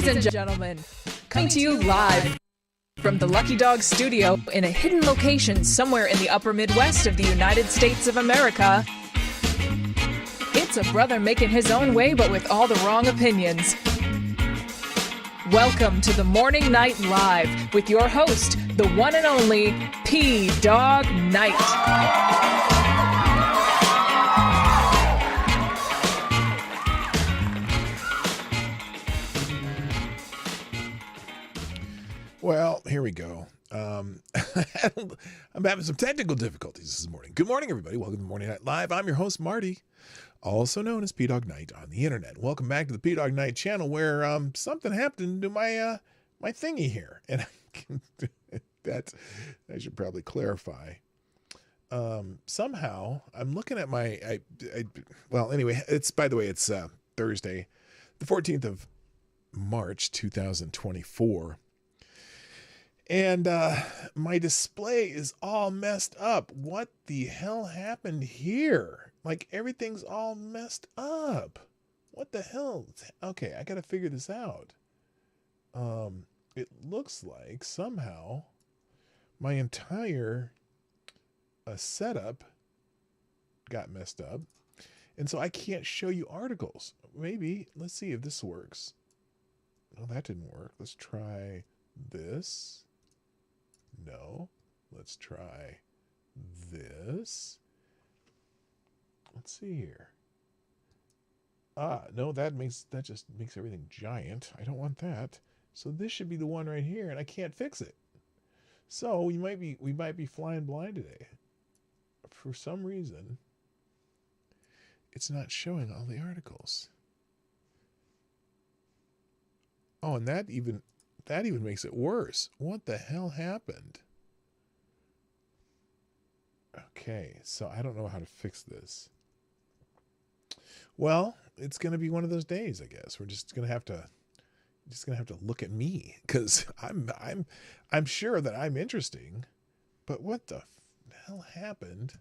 Ladies and gentlemen, coming to you live from the Lucky Dog studio in a hidden location somewhere in the upper Midwest of the United States of America, it's a brother making his own way but with all the wrong opinions. Welcome to the Morning Night Live with your host, the one and only P-Dog Knight. Well, here we go. I'm having some technical difficulties this morning. Good morning, everybody. Welcome to the Morning Night Live. I'm your host, Marty, also known as P-Dog Knight on the internet. Welcome back to the P-Dog Knight channel, where something happened to my my thingy here, and I should probably clarify. Somehow I'm looking at my well, anyway, it's, by the way, it's Thursday, the 14th of March 2024. And my display is all messed up. What the hell happened here? Like, everything's all messed up. What the hell? Okay, I gotta figure this out. It looks like somehow my entire setup got messed up. And so I can't show you articles. Maybe, let's see if this works. Oh, that didn't work. Let's try this. No. Let's try this. Let's see here. No, that just makes everything giant. I don't want that. So this should be the one right here, and I can't fix it. So we might be flying blind today. For some reason, it's not showing all the articles. Oh, and that even makes it worse. What the hell happened? Okay, so I don't know how to fix this. Well, it's going to be one of those days, I guess. We're just going to have to look at me, because I'm sure that I'm interesting, but what the hell happened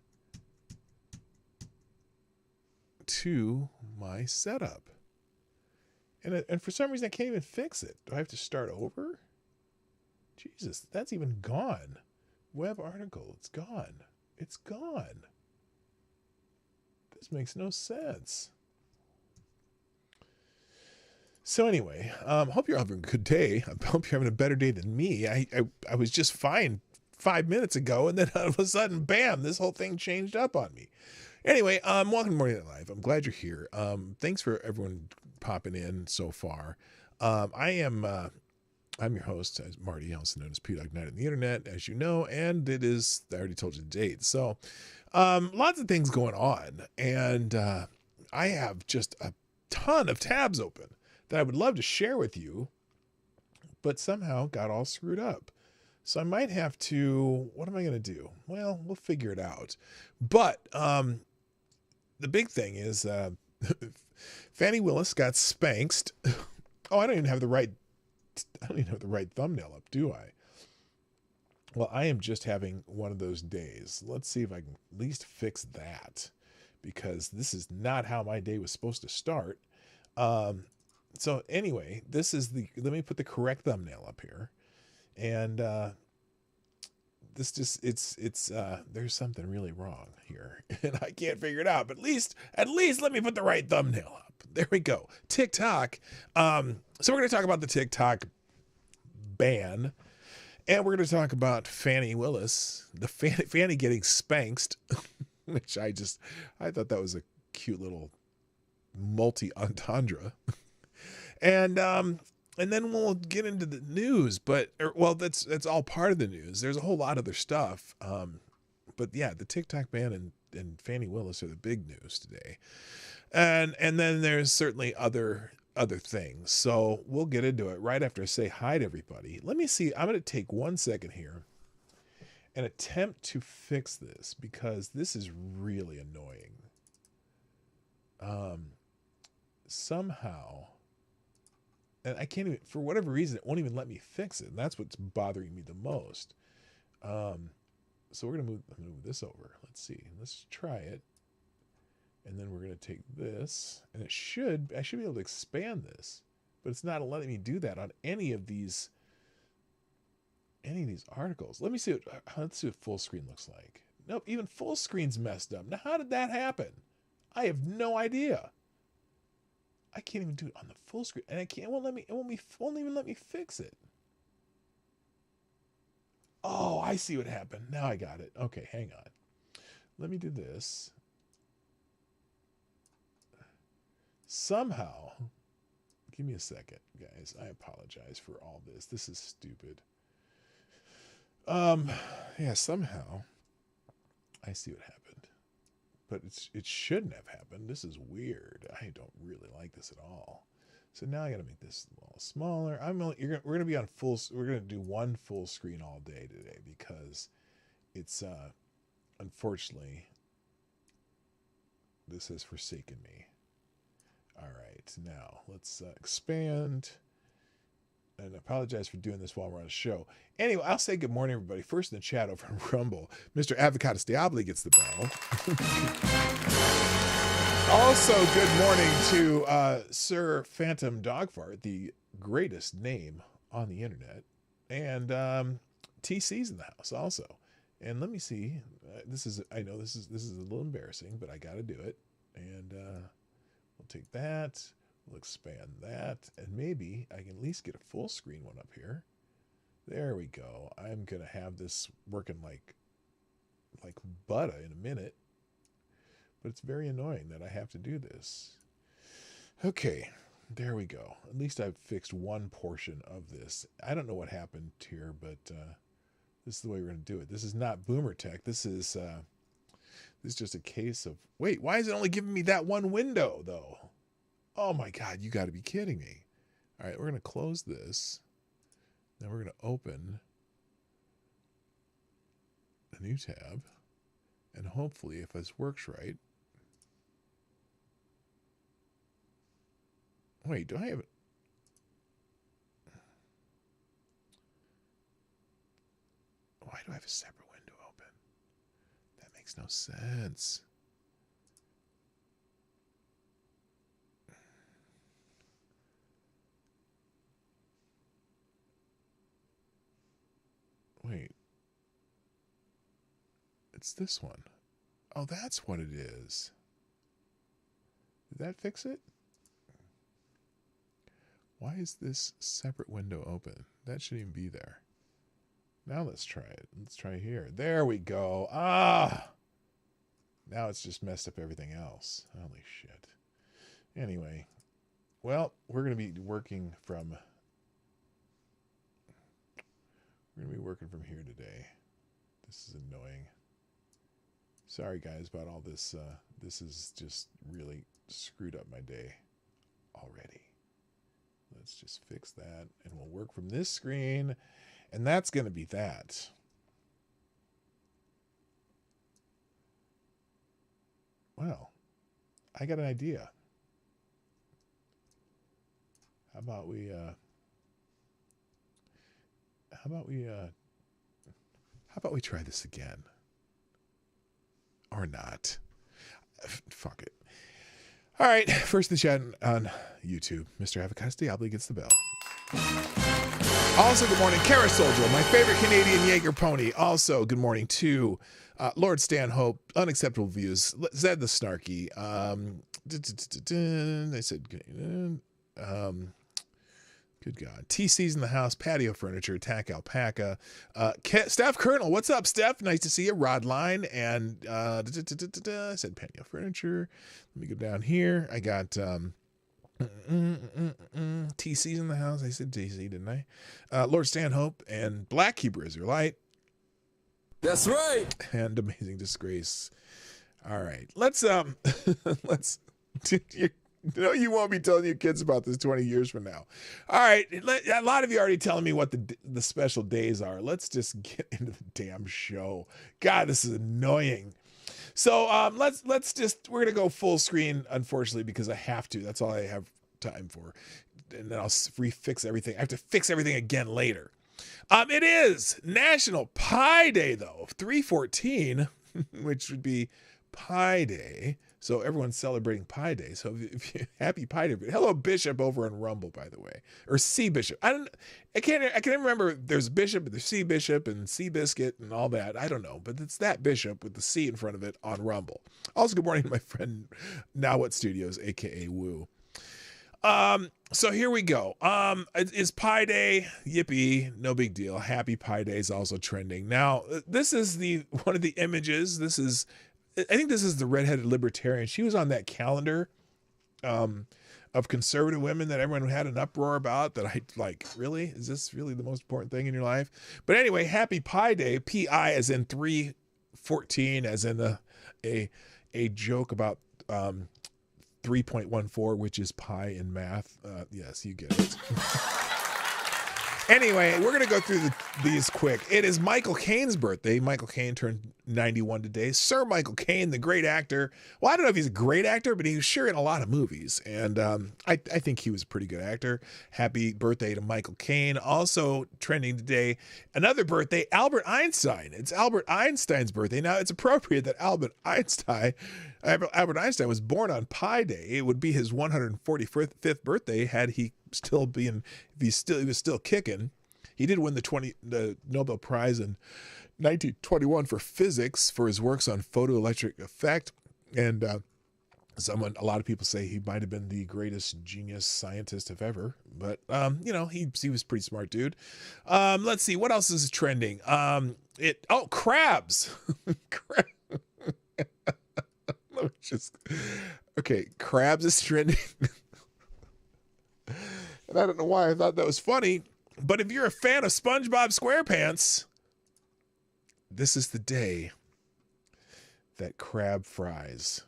to my setup? And for some reason, I can't even fix it. Do I have to start over? Jesus, that's even gone. Web article, it's gone. It's gone. This makes no sense. So anyway, hope you're having a good day. I hope you're having a better day than me. I was just fine 5 minutes ago, and then all of a sudden, bam, this whole thing changed up on me. Anyway, welcome to Morning Night Live. I'm glad you're here. Thanks for everyone popping in so far. I'm your host, Marty, also known as P-Dog Knight on the internet, as you know, and it is, I already told you the date. So, lots of things going on, and I have just a ton of tabs open that I would love to share with you, but somehow got all screwed up. So I might have to, what am I going to do? Well, we'll figure it out. But the big thing is Fani Willis got Spanxed. Oh, I don't even have the right thumbnail up, do I? Well, I am just having one of those days. Let's see if I can at least fix that, because this is not how my day was supposed to start. So anyway, this is let me put the correct thumbnail up here. And this just, it's there's something really wrong here, and I can't figure it out, but at least let me put the right thumbnail up. There we go. TikTok. So we're going to talk about the TikTok ban, and we're going to talk about Fani Willis, the Fani getting Spanxed, which I thought that was a cute little multi-entendre. And then we'll get into the news, well, that's all part of the news. There's a whole lot of other stuff. But yeah, the TikTok ban and Fani Willis are the big news today. And then there's certainly other things. So we'll get into it right after I say hi to everybody. Let me see. I'm going to take 1 second here and attempt to fix this, because this is really annoying. Somehow, and I can't even, for whatever reason, it won't even let me fix it. And that's what's bothering me the most. So I'm going to move this over. Let's see. Let's try it. And then we're going to take this, and I should be able to expand this. but it's not letting me do that on any of these articles. Let's see what full screen looks like. Nope, even full screen's messed up. Now, how did that happen? I have no idea. I can't even do it on the full screen, and it won't even let me fix it. Oh, I see what happened. Now I got it. Okay, hang on. Let me do this. Somehow, give me a second, guys. I apologize for all this. This is stupid. Yeah, somehow I see what happened, but it shouldn't have happened. This is weird. I don't really like this at all. So now I got to make this a little smaller. We're going to be on full. We're going to do one full screen all day today because it's unfortunately this has forsaken me. All right, now let's expand. And I apologize for doing this while we're on a show. Anyway, I'll say good morning, everybody. First in the chat over on Rumble, Mr. Avocados Diabli gets the bell. Also, good morning to Sir Phantom Dogfart, the greatest name on the internet. And TC's in the house also. And let me see. I know this is a little embarrassing, but I got to do it. And we'll take that. We'll expand that, and maybe I can at least get a full screen one up here. There we go. I'm going to have this working like butter in a minute, but it's very annoying that I have to do this. Okay, there we go. At least I've fixed one portion of this. I don't know what happened here, but this is the way we're going to do it. This is not Boomer Tech. This is just a case of, wait, why is it only giving me that one window, though? Oh my God, you got to be kidding me. All right, we're going to close this. Then we're going to open a new tab. And hopefully, if this works right. Wait, do I have it? Why do I have a separate window open? That makes no sense. Wait. It's this one. Oh, that's what it is. Did that fix it? Why is this separate window open? That shouldn't even be there. Now let's try it. Let's try here. There we go. Ah! Now it's just messed up everything else. Holy shit. Anyway. Well, we're going to be working from... We're going to be working from here today. This is annoying. Sorry, guys, about all this. This has just really screwed up my day already. Let's just fix that, and we'll work from this screen, and that's going to be that. Well, I got an idea. How about we try this again? Or not. Fuck it. All right, first in the chat on YouTube, Mr. Avocados Diabli gets the bell. Also, good morning, Kara Soldier, my favorite Canadian Jaeger pony. Also, good morning to Lord Stanhope, Unacceptable Views, Zed the Snarky. They said, good God. TC's in the house, Patio Furniture, Attack Alpaca. Steph Colonel, what's up, Steph? Nice to see you. Rodline, and I said Patio Furniture. Let me go down here. I got TC's in the house. I said TC, didn't I? Lord Stanhope and Black Hebrew Israelite. That's right. And Amazing Disgrace. All right. Let's no, you won't be telling your kids about this 20 years from now. All right. A lot of you are already telling me what the special days are. Let's just get into the damn show. God, this is annoying. So we're going to go full screen, unfortunately, because I have to. That's all I have time for. And then I'll refix everything. I have to fix everything again later. It is National Pie Day, though, 3/14, which would be Pie Day. So everyone's celebrating Pi Day. So happy Pi Day. Hello, Bishop over on Rumble, by the way, or C Bishop. I can't remember. There's Bishop, there's C Bishop, and C Biscuit, and all that. I don't know, but it's that Bishop with the C in front of it on Rumble. Also, good morning to my friend Now What Studios, aka Woo. So here we go. It's Pi Day. Yippee. No big deal. Happy Pi Day is also trending. Now, this is one of the images. I think this is the redheaded libertarian. She was on that calendar, of conservative women that everyone had an uproar about that I like, really? Is this really the most important thing in your life? But anyway, happy Pi Day. P-I as in 314, as in a joke about, 3.14, which is pi in math. Yes, you get it. Anyway, we're going to go through these quick. It is Michael Caine's birthday. Michael Caine turned 91 today. Sir Michael Caine, the great actor. Well, I don't know if he's a great actor, but he was sure in a lot of movies. And I think he was a pretty good actor. Happy birthday to Michael Caine. Also trending today, another birthday, Albert Einstein. It's Albert Einstein's birthday. Now, it's appropriate that Albert Einstein was born on Pi Day. It would be his 145th birthday had he he was still kicking. He did win the Nobel Prize in 1921 for physics for his works on photoelectric effect. And a lot of people say he might have been the greatest genius scientist of ever. But he was a pretty smart dude. Let's see what else is trending. Crabs. Crabs is trending. And I don't know why I thought that was funny, but if you're a fan of SpongeBob SquarePants, this is the day that crab fries.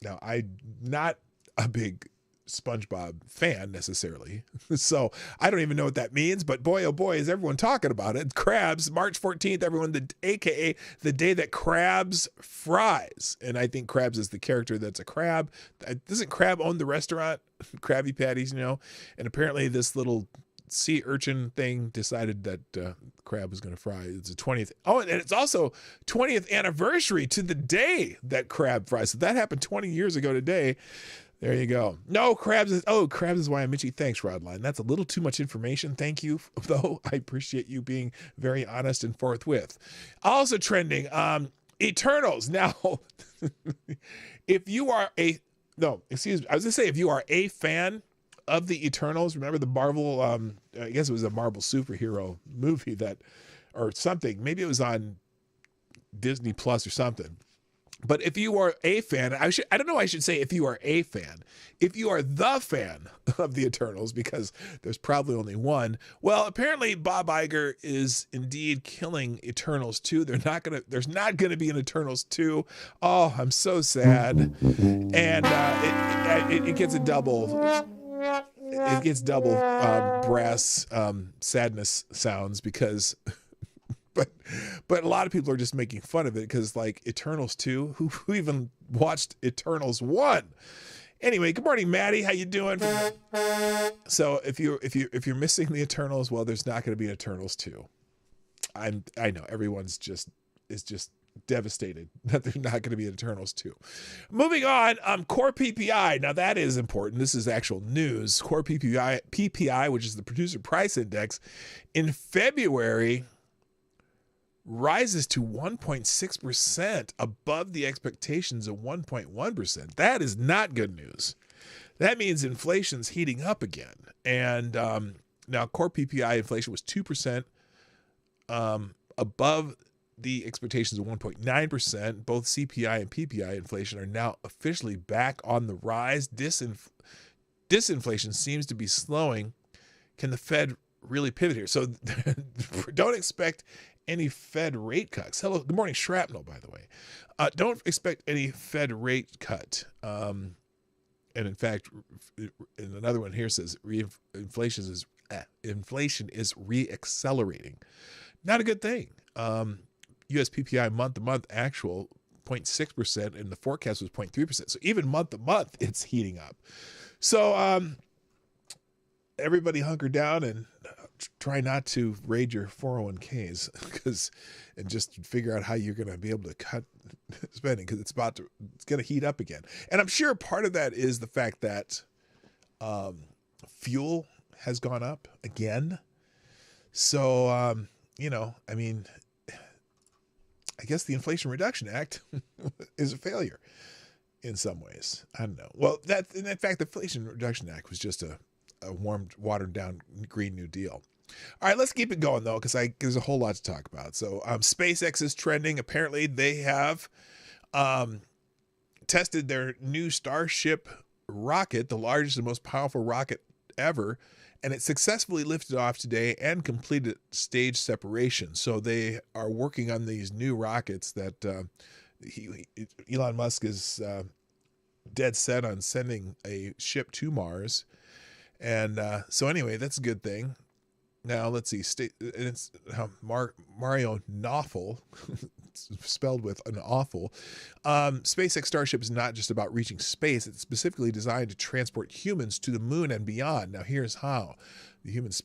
Now, I'm not a big SpongeBob fan necessarily, so I don't even know what that means, but boy, oh boy, is everyone talking about it. Crabs, March 14th, everyone, aka the day that Crabs fries. And I think Crabs is the character that's a crab. Doesn't Crab own the restaurant? Krabby Patties, and apparently this little sea urchin thing decided that crab was going to fry. It's the 20th. Oh, and it's also 20th anniversary to the day that crab fries. So that happened 20 years ago today. There you go. No, crabs is why I'm itchy. Thanks, Rodline. That's a little too much information. Thank you, though. I appreciate you being very honest and forthwith. Also trending, Eternals. Now, if you are if you are a fan of the Eternals, remember the Marvel, I guess it was a Marvel superhero movie or something. Maybe it was on Disney Plus or something. But if you are a fan, I don't know, I should say if you are a fan. If you are the fan of the Eternals, because there's probably only one, well, apparently Bob Iger is indeed killing Eternals 2. There's not going to be an Eternals 2. Oh, I'm so sad. And it gets a double brass sadness sounds because But a lot of people are just making fun of it because, like, Eternals 2, who even watched Eternals 1? Anyway, good morning, Maddie. How you doing? So if you're missing the Eternals, well, there's not going to be an Eternals 2. I know everyone's just devastated that there's not going to be an Eternals 2. Moving on, core PPI. Now that is important. This is actual news. Core PPI, which is the Producer Price Index, in February rises to 1.6%, above the expectations of 1.1%. That is not good news. That means inflation's heating up again. And now core PPI inflation was 2%, above the expectations of 1.9%. Both CPI and PPI inflation are now officially back on the rise. Disinflation seems to be slowing. Can the Fed really pivot here? So don't expect any Fed rate cuts. Hello, good morning, Shrapnel, by the way. Don't expect any Fed rate cut. And in fact, in another one here says inflation is re-accelerating. Not a good thing. US PPI month-to-month actual 0.6%, and the forecast was 0.3%. So even month-to-month, it's heating up. So everybody hunker down and try not to raid your 401ks and just figure out how you're going to be able to cut spending, because it's going to heat up again. And I'm sure part of that is the fact that fuel has gone up again. So, I mean, I guess the Inflation Reduction Act is a failure in some ways. I don't know. Well, in fact, the Inflation Reduction Act was just a warmed, watered down Green New Deal. All right, let's keep it going, though, because there's a whole lot to talk about. So SpaceX is trending. Apparently, they have tested their new Starship rocket, the largest and most powerful rocket ever, and it successfully lifted off today and completed stage separation. So they are working on these new rockets that Elon Musk is dead set on sending a ship to Mars. And so anyway, that's a good thing. Now let's see. It's Mario Nawful, spelled with an awful. SpaceX Starship is not just about reaching space. It's specifically designed to transport humans to the moon and beyond. Now here's how. Here's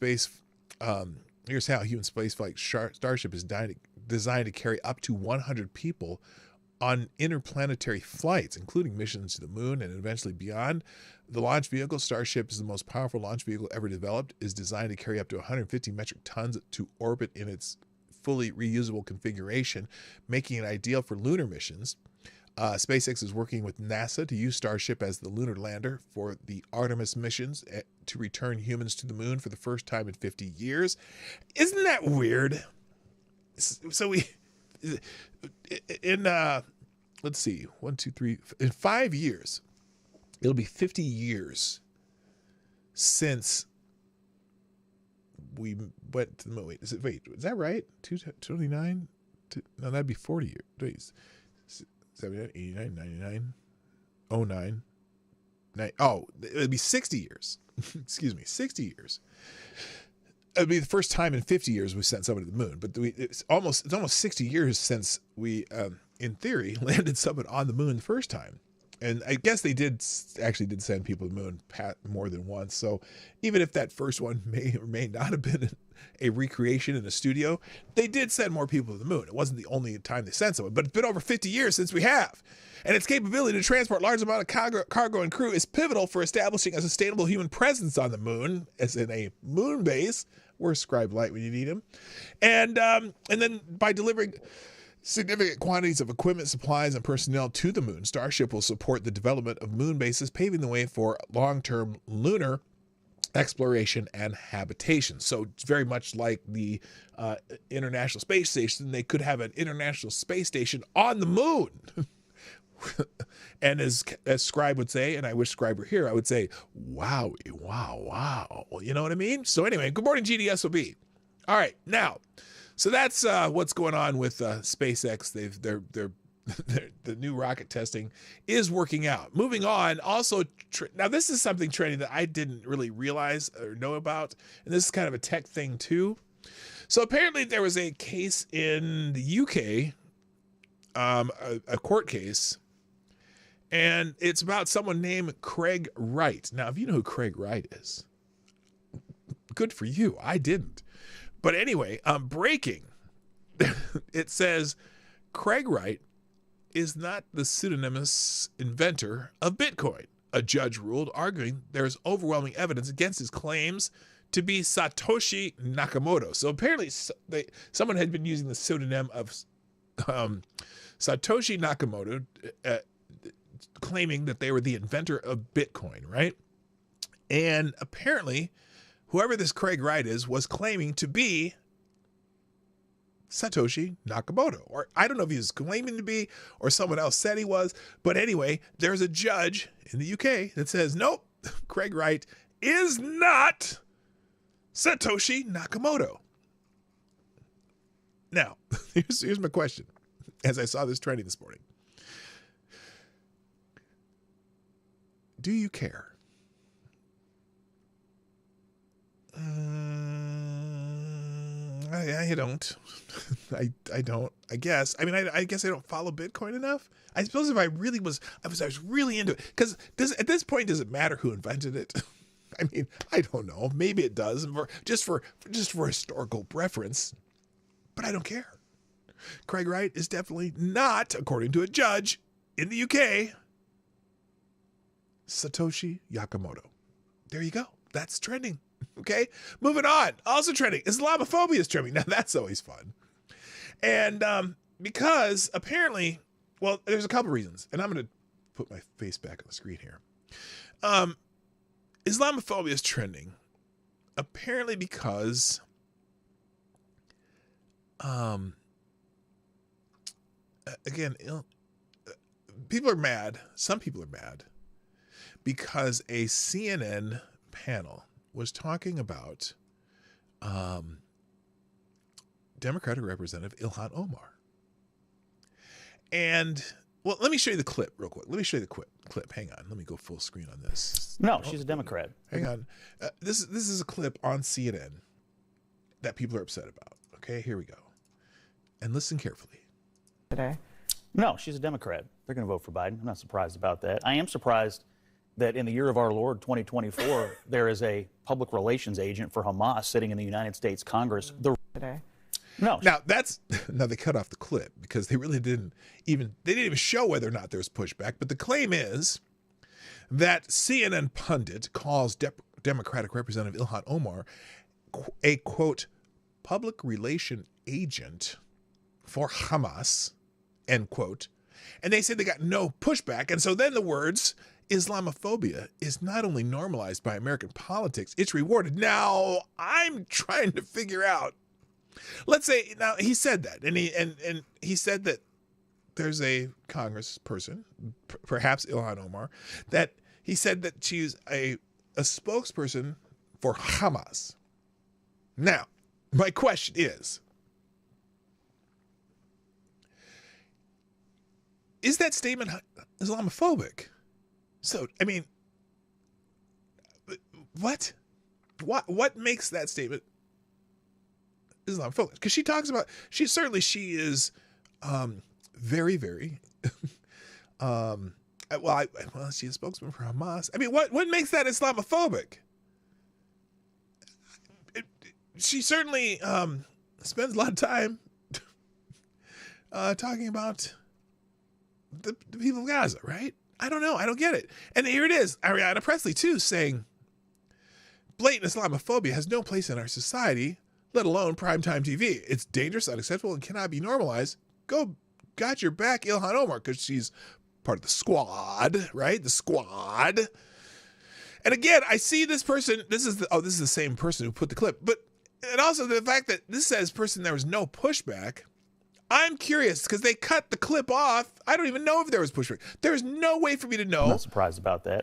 how human spaceflight Starship is designed to carry up to 100 people on interplanetary flights, including missions to the moon and eventually beyond. The launch vehicle, Starship, is the most powerful launch vehicle ever developed, is designed to carry up to 150 metric tons to orbit in its fully reusable configuration, making it ideal for lunar missions. SpaceX is working with NASA to use Starship as the lunar lander for the Artemis missions to return humans to the moon for the first time in 50 years. Isn't that weird? So let's see, 1, 2, 3, in 5 years, it'll be 50 years since we went to the moon. Wait, is that right? 229? No, that'd be 40 years. Wait, 79, 89, 99, 09, it'd be 60 years. Excuse me, 60 years. It'd be the first time in 50 years we sent somebody to the moon, but it's almost 60 years since we, in theory, landed someone on the moon the first time. And I guess they did send people to the moon more than once. So even if that first one may or may not have been a recreation in a studio, they did send more people to the moon. It wasn't the only time they sent someone, but it's been over 50 years since we have. And its capability to transport large amount of cargo and crew is pivotal for establishing a sustainable human presence on the moon, as in a moon base. Where's Scribe Light when you need him? And then by delivering significant quantities of equipment, supplies, and personnel to the moon, Starship will support the development of moon bases, paving the way for long-term lunar exploration and habitation. So it's very much like the International Space Station. They could have an International Space Station on the moon. And as Scribe would say, and I wish Scribe were here, I would say, wowie, wow. You know what I mean? So anyway, good morning, GDSOB. All right, now, so that's what's going on with SpaceX. The new rocket testing is working out. Moving on, also, now this is something trending that I didn't really realize or know about, and this is kind of a tech thing too. So apparently there was a case in the UK, a court case, and it's about someone named Craig Wright. Now, if you know who Craig Wright is, good for you. I didn't. But anyway, breaking. It says Craig Wright is not the pseudonymous inventor of Bitcoin. A judge ruled, arguing there's overwhelming evidence against his claims to be Satoshi Nakamoto. So apparently someone had been using the pseudonym of Satoshi Nakamoto, claiming that they were the inventor of Bitcoin, right? And apparently, whoever this Craig Wright is was claiming to be Satoshi Nakamoto. Or I don't know if he was claiming to be or someone else said he was. But anyway, there's a judge in the UK that says, nope, Craig Wright is not Satoshi Nakamoto. Now, here's my question as I saw this trending this morning. Do you care? I don't. I don't. I guess. I mean, I guess I don't follow Bitcoin enough. I suppose if I was really into it, because at this point, does it matter who invented it? I mean, I don't know. Maybe it does, just for historical preference, but I don't care. Craig Wright is definitely not, according to a judge in the UK, Satoshi Nakamoto. There you go. That's trending. Okay, moving on. Also trending, Islamophobia is trending. Now that's always fun, and because apparently, well, there's a couple reasons, and I'm going to put my face back on the screen here. Islamophobia is trending, apparently because again, people are mad. Some people are mad because a CNN panel was talking about Democratic Representative Ilhan Omar. And, well, let me show you the clip real quick. Let me show you the clip. Hang on. Let me go full screen on this. No, she's a Democrat. Hang on. This is a clip on CNN that people are upset about. Okay, here we go. And listen carefully. Today? No, she's a Democrat. They're going to vote for Biden. I'm not surprised about that. I am surprised that in the year of our Lord, 2024, there is a public relations agent for Hamas sitting in the United States Congress. Now they cut off the clip because they really didn't even show whether or not there's pushback. But the claim is that CNN pundit calls Democratic Representative Ilhan Omar a, quote, public relation agent for Hamas, end quote. And they said they got no pushback. And so then the words Islamophobia is not only normalized by American politics, it's rewarded. Now, I'm trying to figure out, let's say, now he said that, and he said that there's a Congress person, perhaps Ilhan Omar, that he said that she's a spokesperson for Hamas. Now, my question is that statement Islamophobic? So, I mean, what makes that statement Islamophobic? Because she talks about, she is very, very, she's a spokesman for Hamas. I mean, what makes that Islamophobic? She certainly spends a lot of time talking about the people of Gaza, right? I don't know. I don't get it. And here it is. Ariana Presley, too, saying blatant Islamophobia has no place in our society, let alone primetime TV. It's dangerous, unacceptable, and cannot be normalized. Got your back, Ilhan Omar, because she's part of the squad, right? The squad. And again, I see this person. This is the same person who put the clip. And also the fact that this says there was no pushback. I'm curious because they cut the clip off. I don't even know if there was pushback. There's no way for me to know. I'm not surprised about that.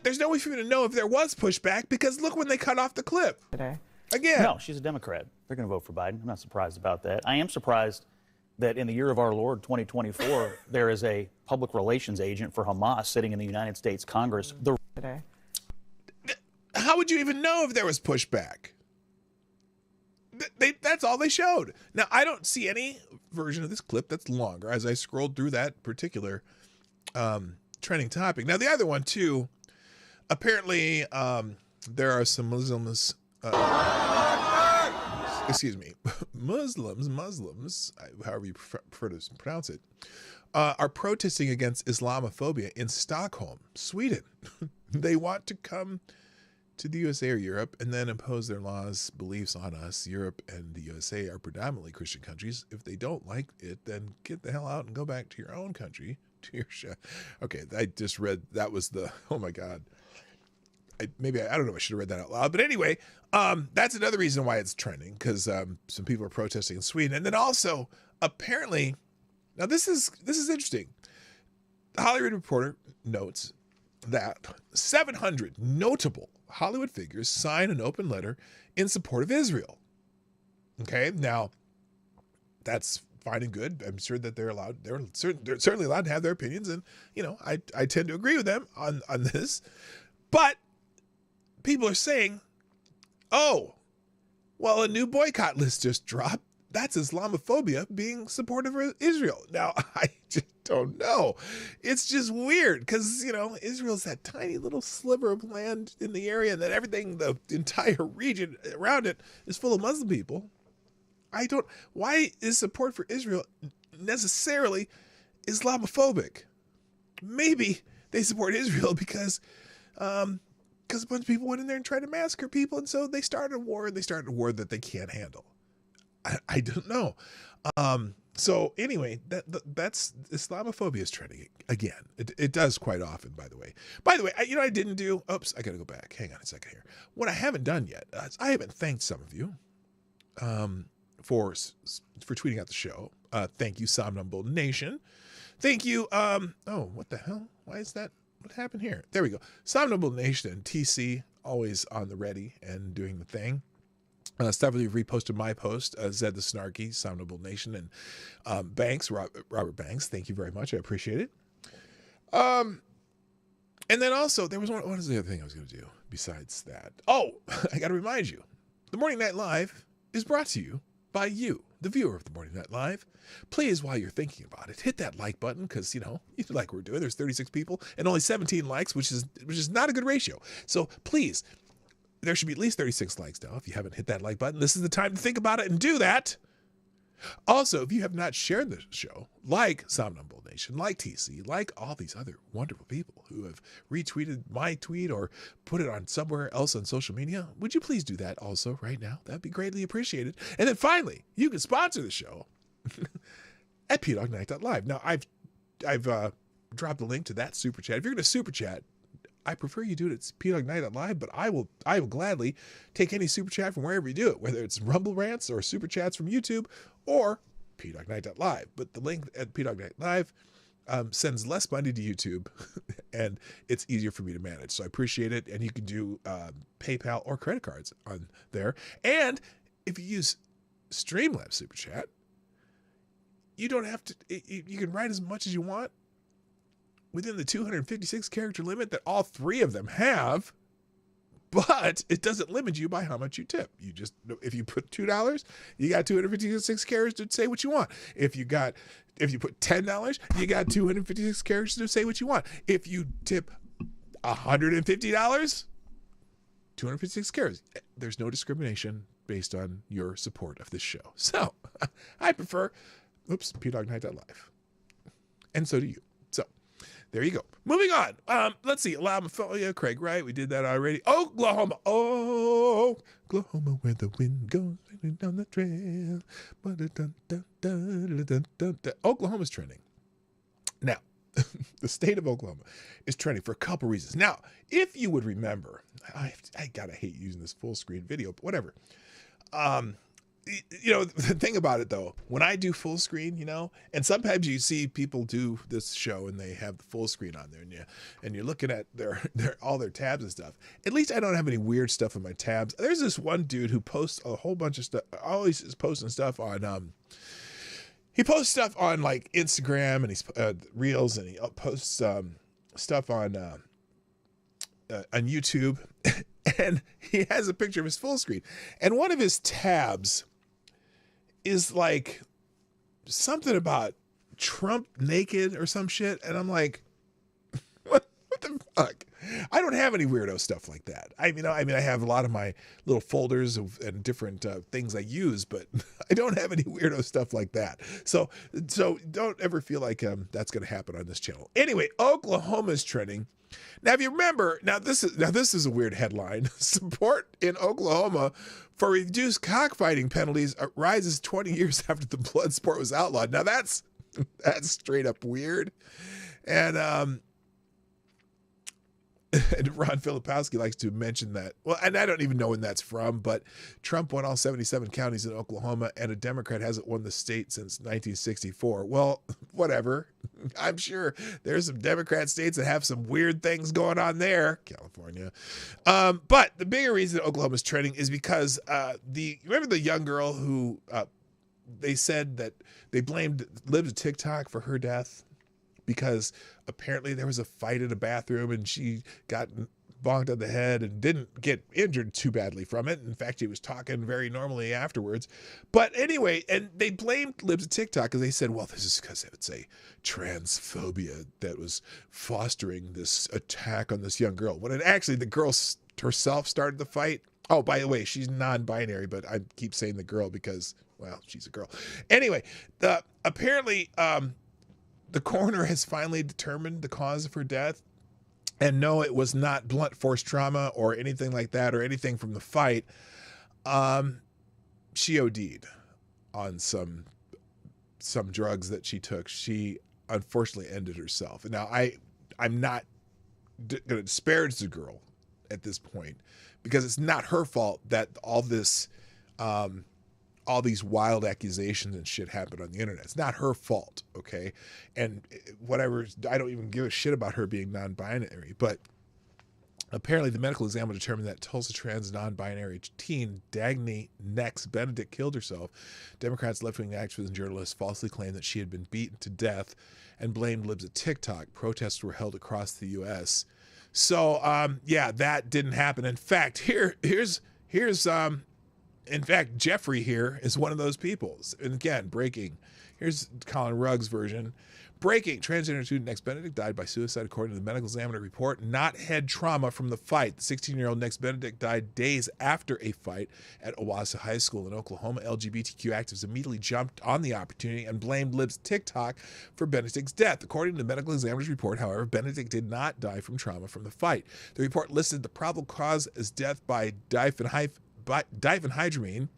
There's no way for me to know if there was pushback because look when they cut off the clip. Today? Again. No, she's a Democrat. They're going to vote for Biden. I'm not surprised about that. I am surprised that in the year of our Lord, 2024, there is a public relations agent for Hamas sitting in the United States Congress. Today? How would you even know if there was pushback? That's all they showed. Now, I don't see any version of this clip that's longer as I scrolled through that particular trending topic. Now, the other one, too, apparently there are some Muslims, Muslims, however you prefer to pronounce it, are protesting against Islamophobia in Stockholm, Sweden. They want to come to the USA or Europe and then impose their beliefs on us. Europe and the USA are predominantly Christian countries. If they don't like it, then get the hell out and go back to your own country, to your Okay, I just read, that was oh my God. I don't know, I should have read that out loud. But anyway, that's another reason why it's trending, because some people are protesting in Sweden. And then also, apparently, now this is interesting. The Hollywood Reporter notes that 700 notable Hollywood figures sign an open letter in support of Israel. Okay, now that's fine and good. I'm sure that they're certainly allowed to have their opinions, and I tend to agree with them on this. But people are saying, oh, well, a new boycott list just dropped. That's Islamophobia being supportive of Israel. Now, I just don't know. It's just weird because, Israel's that tiny little sliver of land in the area, and then everything, the entire region around it is full of Muslim people. Why is support for Israel necessarily Islamophobic? Maybe they support Israel because a bunch of people went in there and tried to massacre people, and so they started a war, and they started a war that they can't handle. I don't know. So anyway, that's Islamophobia is trending again. It does quite often, by the way. I didn't do. Oops, I got to go back. Hang on a second here. What I haven't done yet, I haven't thanked some of you, for tweeting out the show. Thank you, Somnambul Nation. Thank you. Oh, what the hell? Why is that? What happened here? There we go. Somnambul Nation and TC always on the ready and doing the thing. Stephanie reposted my post, Zed the Snarky, Somnambul Nation, and Banks, Robert Banks. Thank you very much. I appreciate it. And then also, there was what is the other thing I was going to do besides that? Oh, I got to remind you, the Morning Night Live is brought to you by you, the viewer of the Morning Night Live. Please, while you're thinking about it, hit that like button because, you like we're doing. There's 36 people and only 17 likes, which is not a good ratio. So please, there should be at least 36 likes now. If you haven't hit that like button, this is the time to think about it and do that. Also, if you have not shared the show, like Somnambul Nation, like TC, like all these other wonderful people who have retweeted my tweet or put it on somewhere else on social media, would you please do that also right now? That'd be greatly appreciated. And then finally, you can sponsor the show at pdognight.live. Now, I've dropped the link to that super chat. If you're going to super chat, I prefer you do it at pdognight.live, but I will gladly take any super chat from wherever you do it, whether it's Rumble Rants or super chats from YouTube or pdognight.live. But the link at pdognight.live sends less money to YouTube, and it's easier for me to manage. So I appreciate it, and you can do PayPal or credit cards on there. And if you use Streamlabs super chat, you don't have to. You can write as much as you want within the 256 character limit that all three of them have, but it doesn't limit you by how much you tip. If you put $2, you got 256 characters to say what you want. If you put $10, you got 256 characters to say what you want. If you tip $150, 256 characters. There's no discrimination based on your support of this show. So I prefer, pdognight.live. And so do you. So there you go. Moving on. Let's see. Islamophobia, Craig Wright. We did that already. Oklahoma. Oh, Oklahoma, where the wind goes down the trail. Oklahoma's trending. Now, the state of Oklahoma is trending for a couple reasons. Now, if you would remember, I gotta hate using this full screen video, but whatever. The thing about it though, when I do full screen, and sometimes you see people do this show and they have the full screen on there, and you're looking at their all their tabs and stuff. At least I don't have any weird stuff in my tabs. There's this one dude who posts a whole bunch of stuff. Always is posting stuff on he posts stuff on like Instagram and he's Reels, and he posts stuff on YouTube, and he has a picture of his full screen, and one of his tabs is like something about Trump naked or some shit, and I'm like, what the fuck? I don't have any weirdo stuff like that. I have a lot of my little folders and different things I use, but I don't have any weirdo stuff like that. So don't ever feel like that's going to happen on this channel. Anyway, Oklahoma's trending. Now, if you remember, this is a weird headline. Support in Oklahoma for reduced cockfighting penalties rises 20 years after the blood sport was outlawed. Now that's straight up weird. And and Ron Filipowski likes to mention that. Well, and I don't even know when that's from, but Trump won all 77 counties in Oklahoma, and a Democrat hasn't won the state since 1964. Well, whatever. I'm sure there's some Democrat states that have some weird things going on there. California. But the bigger reason Oklahoma's trending is because remember the young girl who they said that they blamed Libs of TikTok for her death? Because apparently there was a fight in a bathroom and she got bonked on the head and didn't get injured too badly from it. In fact, he was talking very normally afterwards. But anyway, and they blamed libs of TikTok because they said, well, this is because it's a transphobia that was fostering this attack on this young girl. When it actually, the girl herself started the fight. Oh, by the way, she's non-binary, but I keep saying the girl because, well, she's a girl. Anyway, apparently the coroner has finally determined the cause of her death. And no, it was not blunt force trauma or anything like that or anything from the fight. She OD'd on some drugs that she took. She unfortunately ended herself. Now, I'm not going to disparage the girl at this point because it's not her fault that all these wild accusations and shit happened on the internet. It's not her fault, okay? And whatever, I don't even give a shit about her being non-binary, but apparently the medical examiner determined that Tulsa trans non-binary teen Dagny Nex Benedict killed herself. Democrats, left-wing activists, and journalists falsely claimed that she had been beaten to death and blamed libs at TikTok. Protests were held across the U.S. So, yeah, that didn't happen. In fact, here's in fact, Jeffrey here is one of those people. And again, breaking. Here's Colin Rugg's version. Breaking. Transgender student Nex Benedict died by suicide according to the medical examiner report. Not head trauma from the fight. The 16-year-old Nex Benedict died days after a fight at Owasso High School in Oklahoma. LGBTQ activists immediately jumped on the opportunity and blamed libs TikTok for Benedict's death. According to the medical examiner's report, however, Benedict did not die from trauma from the fight. The report listed the probable cause as death by diphenhydramine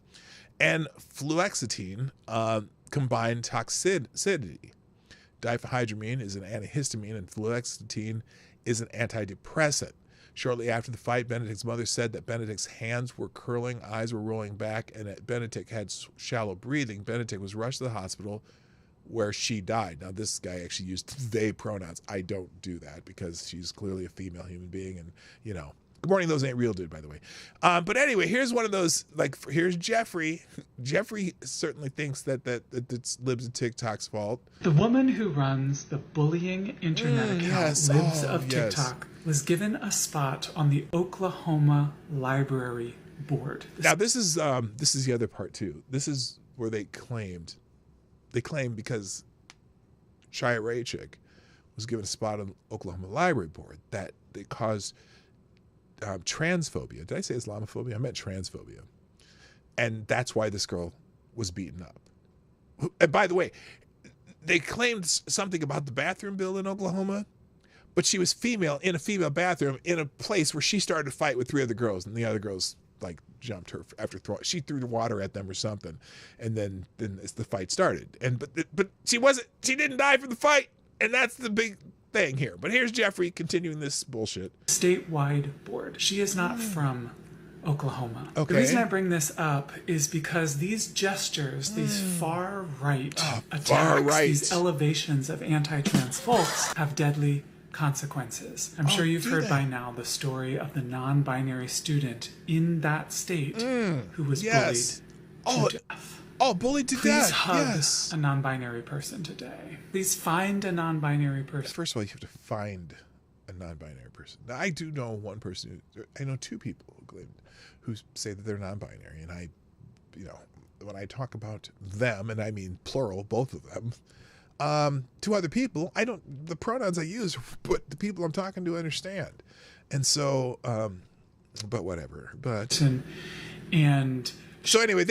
and fluoxetine combined toxicity. Diphenhydramine is an antihistamine and fluoxetine is an antidepressant. Shortly after the fight, Benedict's mother said that Benedict's hands were curling, eyes were rolling back, and that Benedict had shallow breathing. Benedict was rushed to the hospital where she died. Now, this guy actually used they pronouns. I don't do that because she's clearly a female human being and, you know, good morning, those ain't real, dude, by the way. But anyway, here's one of those, like, here's Jeffrey. Jeffrey certainly thinks that it's libs of TikTok's fault. The woman who runs the bullying internet account, yes. Libs Oh, of yes. TikTok, was given a spot on the Oklahoma Library Board. Now, this is the other part, too. This is where they claimed because Shia Raychick was given a spot on the Oklahoma Library Board that they caused transphobia. Did I say Islamophobia? I meant transphobia. And that's why this girl was beaten up. And by the way, they claimed something about the bathroom bill in Oklahoma, but she was female in a female bathroom in a place where she started to fight with three other girls, and the other girls like jumped her after she threw the water at them or something, and then the fight started. And but she didn't die from the fight, and that's the big thing here. But here's Jeffrey continuing this bullshit. Statewide board. She is not from Oklahoma. Okay. The reason I bring this up is because these gestures, these far-right attacks, these elevations of anti-trans folks have deadly consequences. I'm sure you've heard by now the story of the non-binary student in that state who was bullied to death. Oh, bullied to death. Please hug Yes. a non-binary person today. Please find a non-binary person. First of all, you have to find a non-binary person. Now, I do know one person. I know two people who say that they're non-binary, and I, you know, when I talk about them, and I mean plural, both of them, to other people, the pronouns I use, but the people I'm talking to understand, and so, but whatever. But and. So anyway,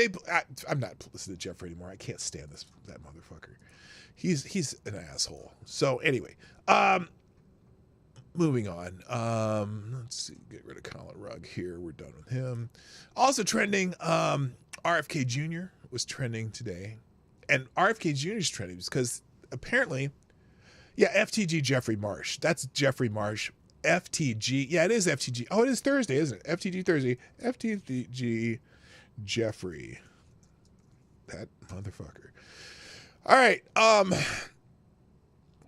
I'm not listening to Jeffrey anymore. I can't stand that motherfucker. He's an asshole. So anyway, moving on. Let's see, get rid of Colin Rugg here. We're done with him. Also trending, RFK Jr. was trending today. And RFK Jr. is trending because apparently, FTG Jeffrey Marsh. That's Jeffrey Marsh. FTG. Yeah, it is FTG. Oh, it is Thursday, isn't it? FTG Thursday. FTG Jeffrey, that motherfucker. All right.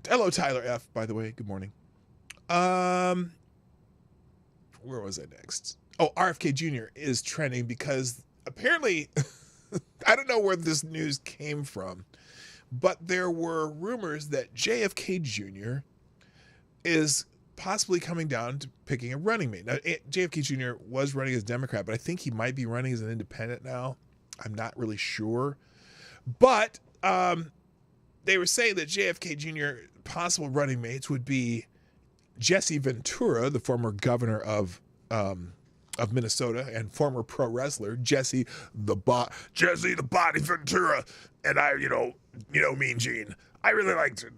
Hello, Tyler F. By the way, good morning. Where was I next? Oh, RFK Jr. is trending because apparently, I don't know where this news came from, but there were rumors that JFK Jr. is possibly coming down to picking a running mate. Now, JFK Jr. was running as Democrat, but I think he might be running as an independent now. I'm not really sure. But they were saying that JFK Jr. possible running mates would be Jesse Ventura, the former governor of Minnesota and former pro wrestler, Jesse the Body Ventura. And I, Mean Gene, I really like to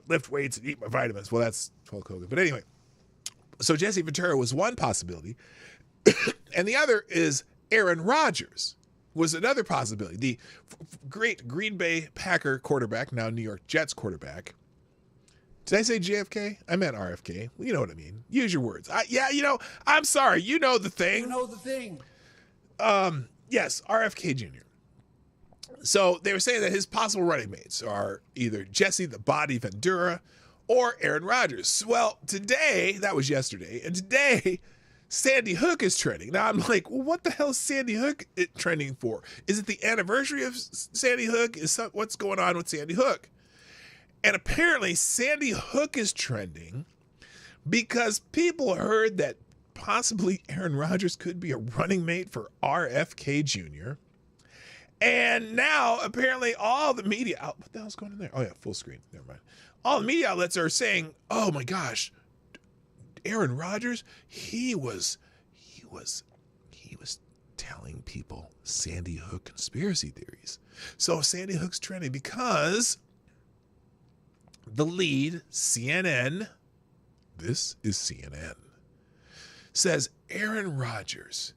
lift weights and eat my vitamins. Well, that's Hulk Hogan. But anyway, so Jesse Ventura was one possibility. And the other is Aaron Rodgers was another possibility. The great Green Bay Packer quarterback, now New York Jets quarterback. Did I say JFK? I meant RFK. Well, you know what I mean. Use your words. I'm sorry. You know the thing. Yes, RFK Jr. So they were saying that his possible running mates are either Jesse the Body Ventura or Aaron Rodgers. Well, today, that was yesterday, and today, Sandy Hook is trending. Now I'm like, well, what the hell is Sandy Hook trending for? Is it the anniversary of Sandy Hook? What's going on with Sandy Hook? And apparently Sandy Hook is trending because people heard that possibly Aaron Rodgers could be a running mate for RFK Jr. And now apparently all the media, what the hell's going on there? Oh yeah, full screen. Never mind. All the media outlets are saying, oh my gosh, Aaron Rodgers, he was telling people Sandy Hook conspiracy theories. So Sandy Hook's trending because the lead, CNN, this is CNN, says Aaron Rodgers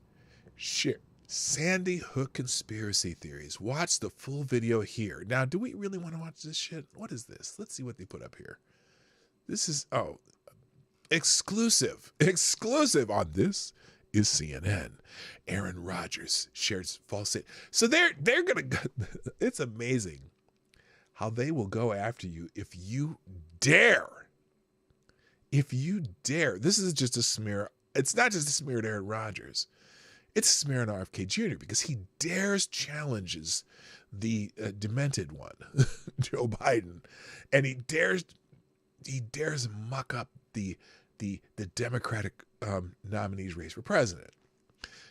shared Sandy Hook conspiracy theories. Watch the full video here. Now, do we really want to watch this shit? What is this? Let's see what they put up here. This is, exclusive on this is CNN. Aaron Rodgers shares false. So they're going to, it's amazing how they will go after you if you dare. If you dare. This is just a smear. It's not just a smear at Aaron Rodgers. It's a smear on RFK Jr. because he challenges the demented one, Joe Biden, and he dares muck up the Democratic nominee's race for president.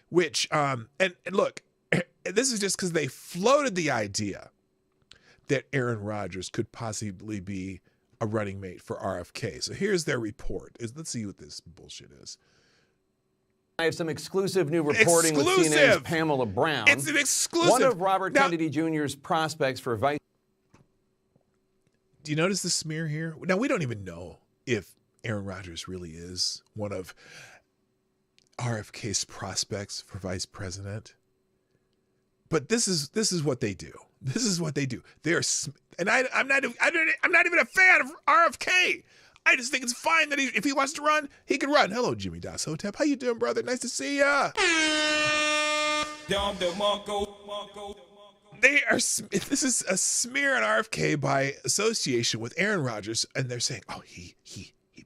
Which and look, this is just because they floated the idea that Aaron Rodgers could possibly be a running mate for RFK. So here's their report. Let's see what this bullshit is. I have some exclusive new reporting with CNN's Pamela Brown. It's an exclusive. One of Robert Kennedy Jr.'s prospects for vice. Do you notice the smear here? Now, we don't even know if Aaron Rodgers really is one of RFK's prospects for vice president. But this is what they do. This is what they do. And I'm not even a fan of RFK. I just think it's fine that if he wants to run, he can run. Hello, Jimmy Das Hotep. How you doing, brother? Nice to see ya. This is a smear on RFK by association with Aaron Rodgers, and they're saying, oh, he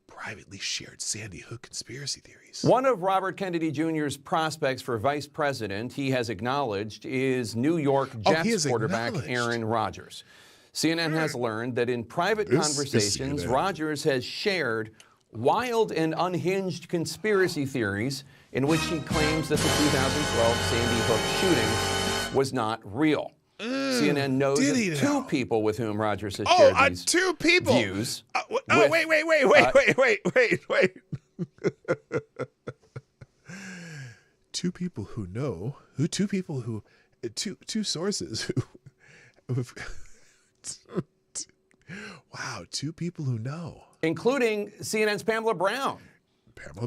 privately shared Sandy Hook conspiracy theories. One of Robert Kennedy Jr.'s prospects for vice president, he has acknowledged, is New York Jets quarterback Aaron Rodgers. CNN has learned that in private conversations, Rodgers has shared wild and unhinged conspiracy theories in which he claims that the 2012 Sandy Hook shooting was not real. CNN knows of two people with whom Rodgers has shared these views. Wait. Two people who know, two sources who wow, two people who know. Including CNN's Pamela Brown.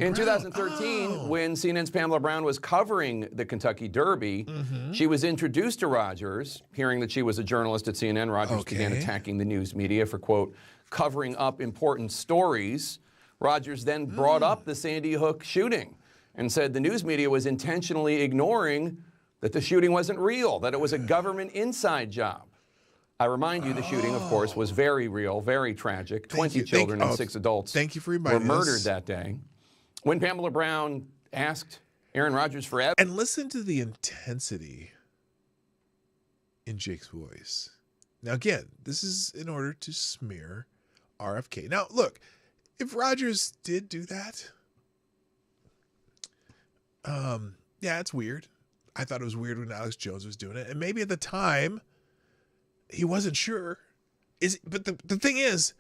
In 2013, when CNN's Pamela Brown was covering the Kentucky Derby, she was introduced to Rodgers. Hearing that she was a journalist at CNN, Rodgers began attacking the news media for, quote, covering up important stories. Rodgers then brought up the Sandy Hook shooting and said the news media was intentionally ignoring that the shooting wasn't real, that it was a government inside job. I remind you, the shooting, of course, was very real, very tragic. 20 children and 6 adults were murdered that day. When Pamela Brown asked Aaron Rodgers for evidence. And listen to the intensity in Jake's voice. Now, again, this is in order to smear RFK. Now, look, if Rogers did do that, yeah, it's weird. I thought it was weird when Alex Jones was doing it. And maybe at the time he wasn't sure. But the thing is,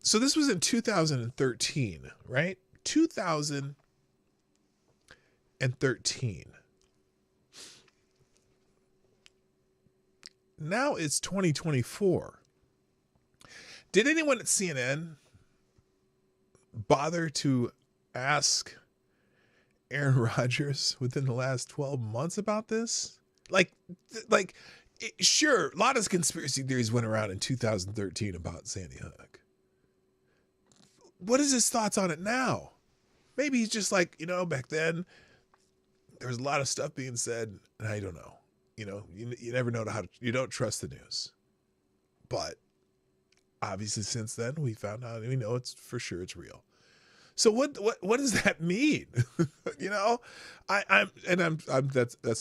so this was in 2013, right? 2013. Now it's 2024. Did anyone at CNN bother to ask Aaron Rodgers within the last 12 months about this? Sure, a lot of conspiracy theories went around in 2013 about Sandy Hook. What is his thoughts on it now? Maybe he's just like, back then there was a lot of stuff being said, and I don't know. You never know you don't trust the news. But obviously since then we found out, we know it's for sure it's real. So what does that mean? That's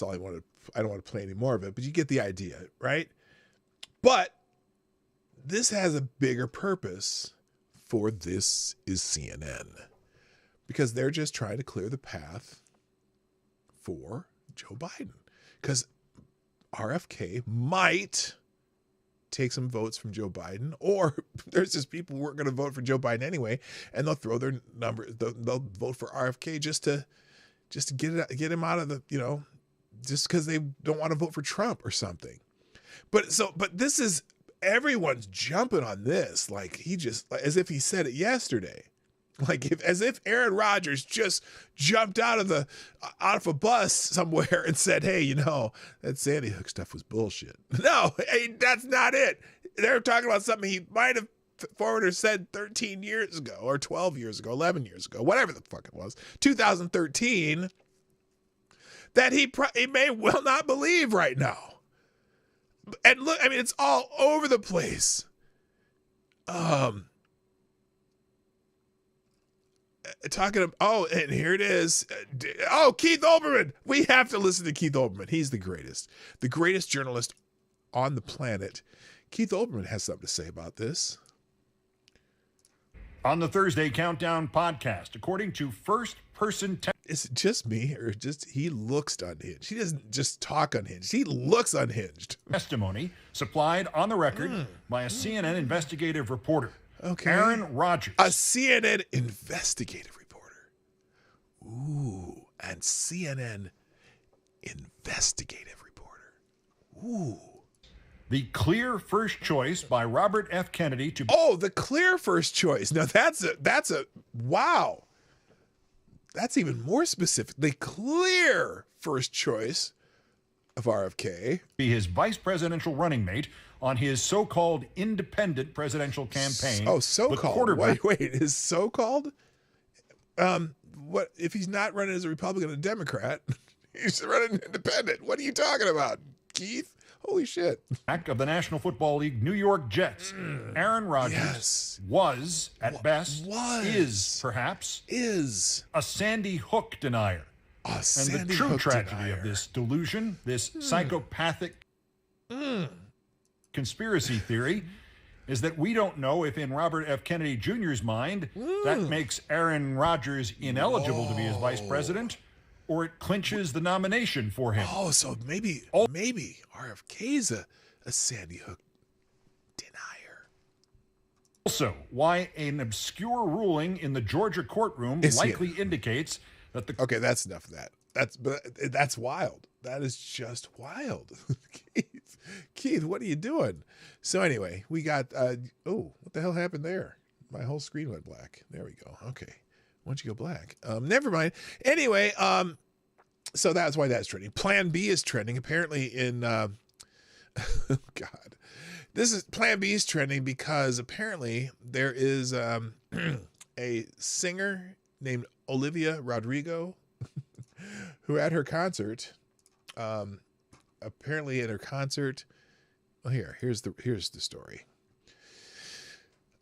all I wanted. I don't want to play any more of it, but you get the idea, right? But this has a bigger purpose for This Is CNN, because they're just trying to clear the path for Joe Biden, because RFK might take some votes from Joe Biden, or there's just people who weren't going to vote for Joe Biden anyway, and they'll throw their number. They'll vote for RFK just to get him out of the, just because they don't want to vote for Trump or something. But this is, everyone's jumping on this as if he said it yesterday. As if Aaron Rodgers just jumped out of a bus somewhere and said, hey, that Sandy Hook stuff was bullshit. No, that's not it. They're talking about something he might have forward or said 13 years ago or 12 years ago, 11 years ago, whatever the fuck it was, 2013, that he may well not believe right now. And look, it's all over the place. And here it is. Keith Olbermann. We have to listen to Keith Olbermann. He's the greatest journalist on the planet. Keith Olbermann has something to say about this. On the Thursday Countdown podcast, according to first-person... Is it just me, or he looks unhinged? He doesn't just talk unhinged. He looks unhinged. Testimony supplied on the record by a CNN investigative reporter. Okay. Aaron Rodgers. A CNN investigative reporter. Ooh, and CNN investigative reporter. Ooh. The clear first choice by Robert F. Kennedy to... Oh, the clear first choice. Now that's a wow. That's even more specific. The clear first choice of RFK. Be his vice presidential running mate on his so-called independent presidential campaign. Oh, so-called. Wait, is so-called? What if he's not running as a Republican and a Democrat? He's running independent. What are you talking about, Keith? Holy shit. Back of the National Football League New York Jets. Aaron Rodgers was, at best, is perhaps, a Sandy Hook denier. And the true tragedy of this delusion, this psychopathic conspiracy theory, is that we don't know if in Robert F. Kennedy Jr.'s mind that makes Aaron Rodgers ineligible to be his vice president, or it clinches the nomination for him. Oh, so maybe RFK's a Sandy Hook denier. Also, why an obscure ruling in the Georgia courtroom likely indicates that the... Okay, that's enough of that. That's wild. That is just wild. Keith, what are you doing? So anyway, we got, what the hell happened there? My whole screen went black. There we go. Okay. Why don't you go black? Never mind. Anyway, so that's why that's trending. Plan B is trending. Apparently in, God, Plan B is trending because apparently there is a singer named Olivia Rodrigo who at her concert, apparently at her concert, well, here's the story.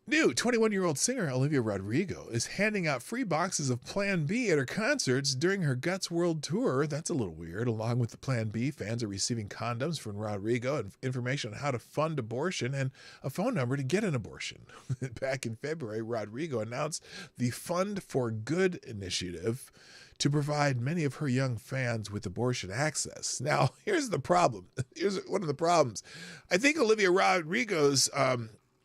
New 21-year-old singer Olivia Rodrigo is handing out free boxes of Plan B at her concerts during her Guts World Tour. That's a little weird. Along with the Plan B, fans are receiving condoms from Rodrigo and information on how to fund abortion and a phone number to get an abortion. Back in February, Rodrigo announced the Fund for Good initiative to provide many of her young fans with abortion access. Now, here's the problem. Here's one of the problems. I think Olivia Rodrigo's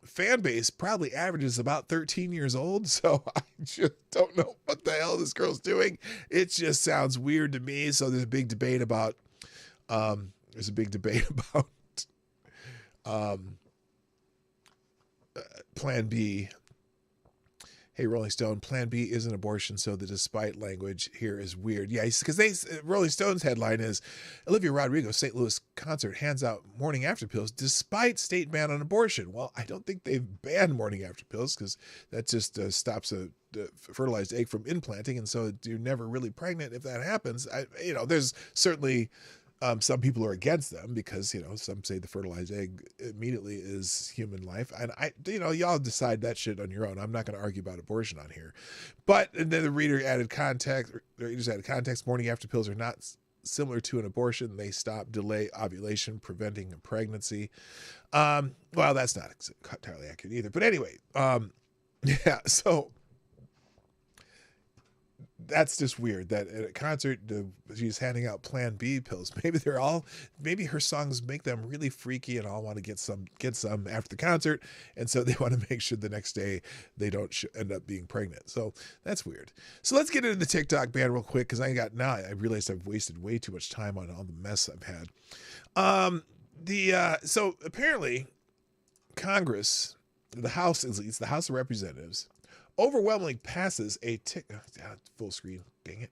fan base probably averages about 13 years old, so I just don't know what the hell this girl's doing. It just sounds weird to me. So there's a big debate about Plan B. Hey, Rolling Stone, Plan B is an abortion, so the despite language here is weird. Yeah, because Rolling Stone's headline is Olivia Rodrigo's St. Louis concert hands out morning after pills despite state ban on abortion. Well, I don't think they've banned morning after pills because that just stops a fertilized egg from implanting, and so you're never really pregnant if that happens. There's certainly some people are against them because, some say the fertilized egg immediately is human life. And y'all decide that shit on your own. I'm not going to argue about abortion on here. But and then the readers added context, morning after pills are not similar to an abortion. They stop, delay ovulation, preventing a pregnancy. Well, that's not entirely accurate either. But anyway, yeah, so that's just weird that at a concert she's handing out Plan B pills. Maybe her songs make them really freaky and all want to get some after the concert, and so they want to make sure the next day they don't end up being pregnant. So that's weird. So let's get into the TikTok ban real quick because I realized I've wasted way too much time on all the mess I've had. So apparently Congress, the House at least, the House of Representatives, overwhelmingly passes full screen, dang it.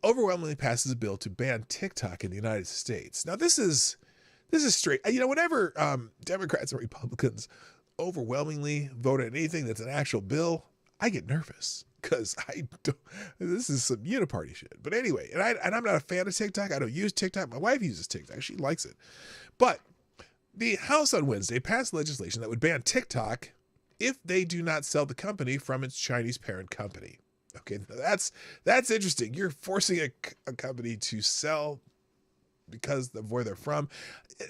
Overwhelmingly passes a bill to ban TikTok in the United States. Now this is straight. Whenever Democrats and Republicans overwhelmingly vote on anything that's an actual bill, I get nervous because this is some uniparty shit. But anyway, and I'm not a fan of TikTok. I don't use TikTok. My wife uses TikTok. She likes it. But the House on Wednesday passed legislation that would ban TikTok if they do not sell the company from its Chinese parent company. Okay, that's interesting. You're forcing a company to sell because of where they're from.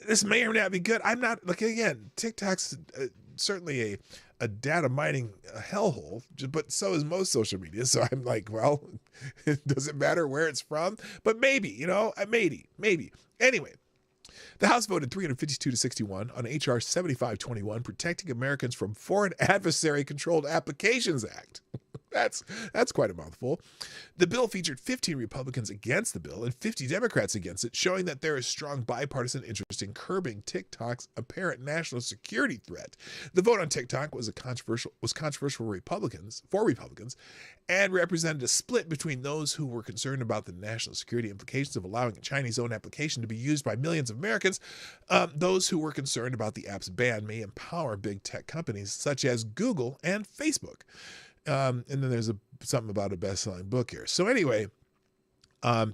This may or may not be good. I'm not, again, TikTok's certainly a data mining hellhole, but so is most social media. So I'm like, well, it doesn't matter where it's from, but maybe. Anyway. The House voted 352 to 61 on H.R. 7521, Protecting Americans from Foreign Adversary-Controlled Applications Act. That's quite a mouthful. The bill featured 15 Republicans against the bill and 50 Democrats against it, showing that there is strong bipartisan interest in curbing TikTok's apparent national security threat. The vote on TikTok was controversial for Republicans, and represented a split between those who were concerned about the national security implications of allowing a Chinese-owned application to be used by millions of Americans. Those who were concerned about the app's ban may empower big tech companies such as Google and Facebook. And then there's something about a best-selling book here. So anyway,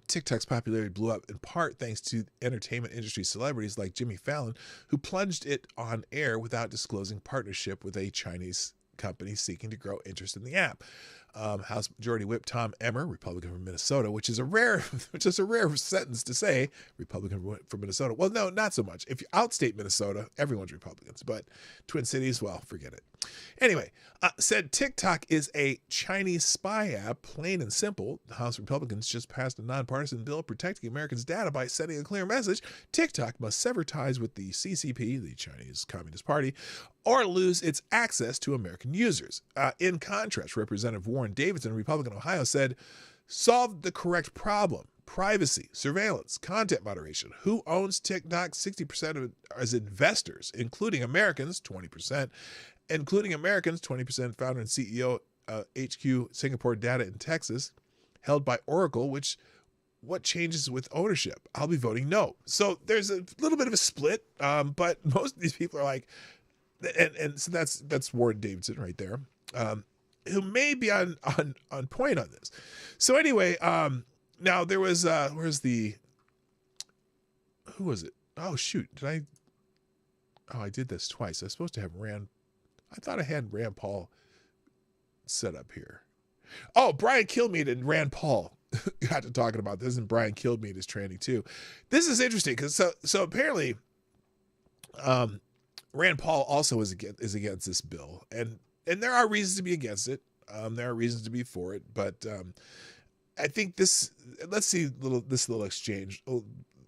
TikTok's popularity blew up in part thanks to entertainment industry celebrities like Jimmy Fallon, who plunged it on air without disclosing partnership with a Chinese company seeking to grow interest in the app. House Majority Whip Tom Emmer, Republican from Minnesota, which is a rare sentence to say, Republican from Minnesota. Well, no, not so much. If you outstate Minnesota, everyone's Republicans, but Twin Cities, well, forget it. Anyway, said TikTok is a Chinese spy app, plain and simple. The House Republicans just passed a nonpartisan bill protecting Americans' data by sending a clear message. TikTok must sever ties with the CCP, the Chinese Communist Party, or lose its access to American users. In contrast, Representative Warren Davidson, Republican Ohio, said, solve the correct problem. Privacy, surveillance, content moderation. Who owns TikTok? 60% of it is investors, including Americans, 20%. Including Americans, 20% founder and CEO, HQ Singapore Data in Texas, held by Oracle, what changes with ownership? I'll be voting no. So there's a little bit of a split, but most of these people are like, and so that's Warren Davidson right there, who may be on point on this. So anyway, now there was, who was it? Oh, shoot. I did this twice. I was supposed to have Rand I thought I had Rand Paul set up here. Oh, Brian Kilmeade and Rand Paul got to talking about this, and Brian Kilmeade is trending too. This is interesting because so apparently, Rand Paul also is against this bill, and there are reasons to be against it. There are reasons to be for it, but I think this. Let's see this little exchange.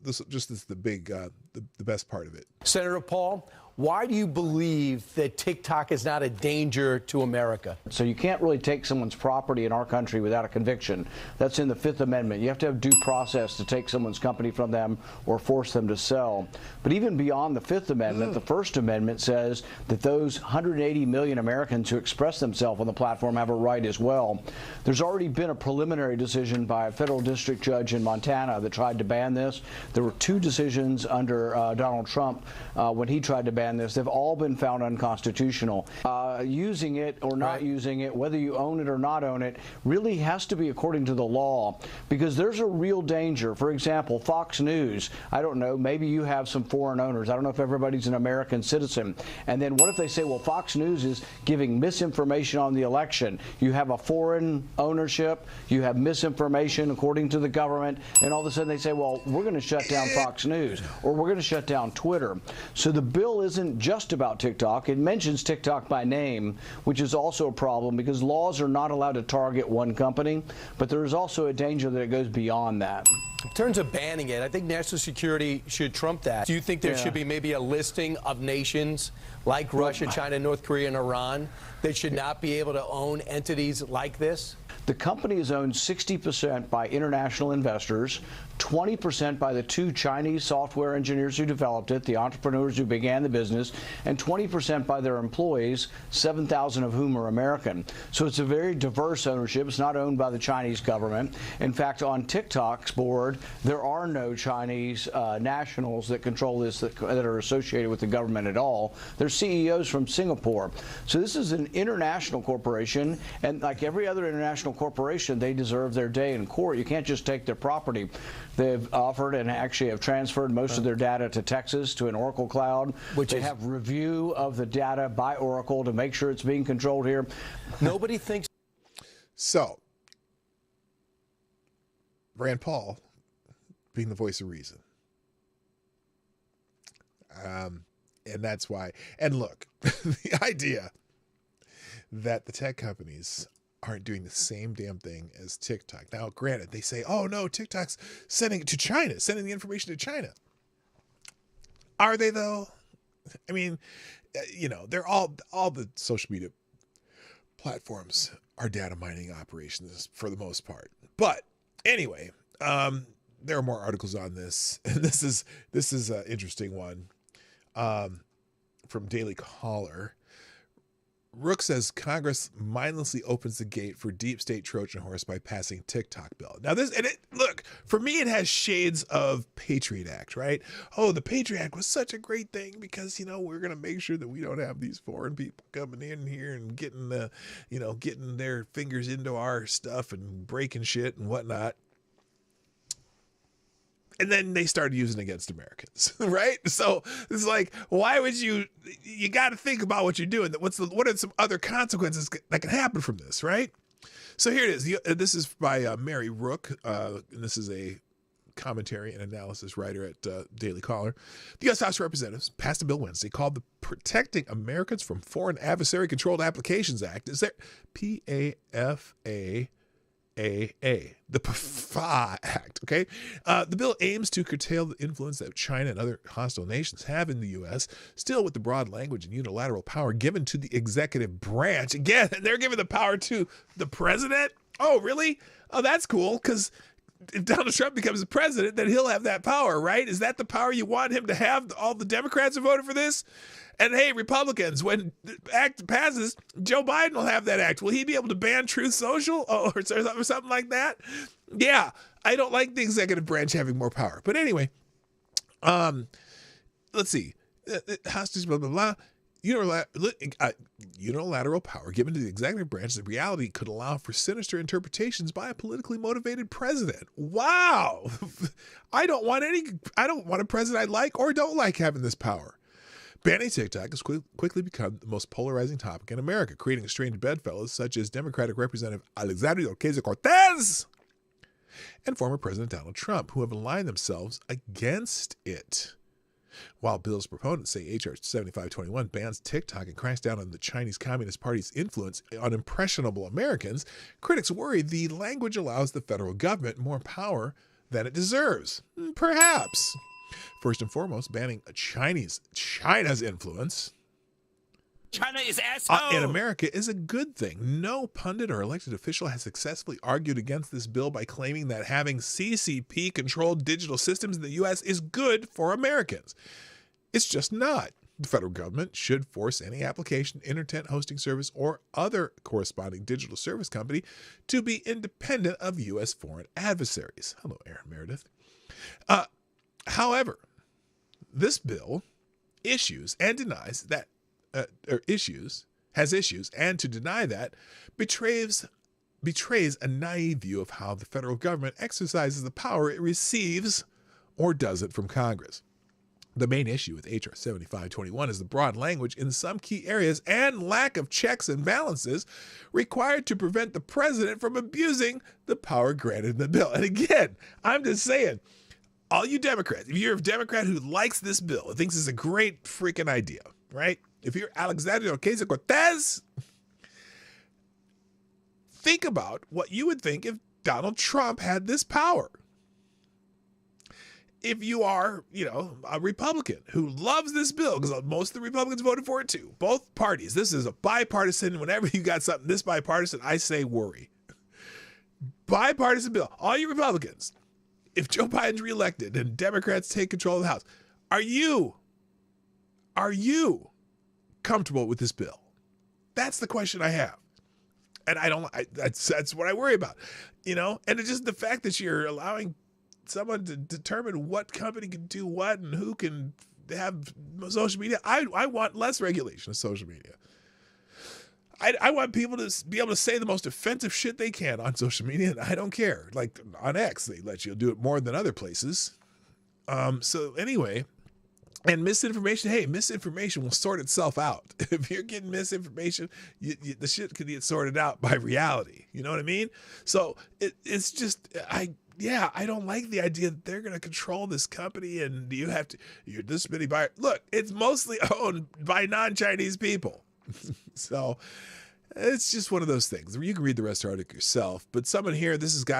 This is the big, the best part of it. Senator Paul, why do you believe that TikTok is not a danger to America? So you can't really take someone's property in our country without a conviction. That's in the Fifth Amendment. You have to have due process to take someone's company from them or force them to sell. But even beyond the Fifth Amendment, the First Amendment says that those 180 million Americans who express themselves on the platform have a right as well. There's already been a preliminary decision by a federal district judge in Montana that tried to ban this. There were 2 decisions under Donald Trump when he tried to ban this. They've all been found unconstitutional. Using it or not using it, whether you own it or not own it, really has to be according to the law, because there's a real danger. For example, Fox News, I don't know, maybe you have some foreign owners. I don't know if everybody's an American citizen. And then what if they say, well, Fox News is giving misinformation on the election? You have a foreign ownership, you have misinformation according to the government, and all of a sudden they say, well, we're going to shut down Fox News, or we're going to shut down Twitter. So the bill isn't just about TikTok. It mentions TikTok by name, which is also a problem because laws are not allowed to target one company, but there is also a danger that it goes beyond that. In terms of banning it, I think national security should trump that. Do you think there should be maybe a listing of nations like Russia, China, North Korea, and Iran that should not be able to own entities like this? The company is owned 60% by international investors, 20% by the 2 Chinese software engineers who developed it, the entrepreneurs who began the business, and 20% by their employees, 7,000 of whom are American. So it's a very diverse ownership. It's not owned by the Chinese government. In fact, on TikTok's board, there are no Chinese nationals that control this that are associated with the government at all. They're CEOs from Singapore. So this is an international corporation, and like every other international corporation, they deserve their day in court. You can't just take their property. They've offered and actually have transferred most of their data to Texas to an Oracle cloud, which they have review of the data by Oracle to make sure it's being controlled here. Nobody thinks. So, Rand Paul being the voice of reason. And that's why. And look, the idea that the tech companies aren't doing the same damn thing as TikTok. Now, granted, they say, oh no, TikTok's sending it to China, sending the information to China. Are they though? I mean, you know, they're all the social media platforms are data mining operations for the most part. But anyway, there are more articles on this. And this is an interesting one from Daily Caller. Rook says Congress mindlessly opens the gate for deep state Trojan horse by passing TikTok bill. Now look, for me, it has shades of Patriot Act, right? Oh, the Patriot Act was such a great thing because, you know, we're going to make sure that we don't have these foreign people coming in here and getting their fingers into our stuff and breaking shit and whatnot. And then they started using it against Americans, right? So it's like, why would you got to think about what you're doing. What are some other consequences that can happen from this, right? So here it is. This is by Mary Rook. And this is a commentary and analysis writer at Daily Caller. The U.S. House of Representatives passed a bill Wednesday called the Protecting Americans from Foreign Adversary Controlled Applications Act. Is there PAFA? The PAFA Act, okay? The bill aims to curtail the influence that China and other hostile nations have in the U.S., still with the broad language and unilateral power given to the executive branch. Again, they're giving the power to the president? Oh, really? Oh, that's cool, because if Donald Trump becomes the president, then he'll have that power, right? Is that the power you want him to have? All the Democrats have voted for this? And hey, Republicans, when the act passes, Joe Biden will have that act. Will he be able to ban Truth Social or something like that? Yeah, I don't like the executive branch having more power. But anyway, let's see. Hostage, blah, blah, blah. Unilateral power given to the executive branch that reality could allow for sinister interpretations by a politically motivated president. Wow. I don't want a president I like or don't like having this power. Banning TikTok has quickly become the most polarizing topic in America, creating strange bedfellows such as Democratic Representative Alexandria Ocasio-Cortez and former President Donald Trump, who have aligned themselves against it. While bill's proponents say H.R. 7521 bans TikTok and cracks down on the Chinese Communist Party's influence on impressionable Americans, critics worry the language allows the federal government more power than it deserves. Perhaps. First and foremost, banning China's influence China is asshole in America is a good thing. No pundit or elected official has successfully argued against this bill by claiming that having CCP-controlled digital systems in the U.S. is good for Americans. It's just not. The federal government should force any application, internet hosting service, or other corresponding digital service company to be independent of U.S. foreign adversaries. Hello, Aaron Meredith. However, this bill issues and denies that has issues, and to deny that betrays a naive view of how the federal government exercises the power it receives or doesn't from Congress. The main issue with H.R. 7521 is the broad language in some key areas and lack of checks and balances required to prevent the president from abusing the power granted in the bill. And again, I'm just saying, all you Democrats, if you're a Democrat who likes this bill and thinks it's a great freaking idea, right? If you're Alexandria Ocasio-Cortez, think about what you would think if Donald Trump had this power. If you are, a Republican who loves this bill, because most of the Republicans voted for it too, both parties, this is a bipartisan, whenever you got something this bipartisan, I say worry. Bipartisan bill. All you Republicans, if Joe Biden's reelected and Democrats take control of the House, are you comfortable with this bill? That's the question I have. And that's what I worry about, and it's just the fact that you're allowing someone to determine what company can do what and who can have social media. I want less regulation of social media. I want people to be able to say the most offensive shit they can on social media, and I don't care. Like on X, they let you do it more than other places. So anyway, and misinformation will sort itself out. If you're getting misinformation, the shit can get sorted out by reality. You know what I mean? So it's just, I don't like the idea that they're going to control this company and you're this many buyers. Look, it's mostly owned by non-Chinese people. So it's just one of those things. You can read the rest of the article yourself. But someone here,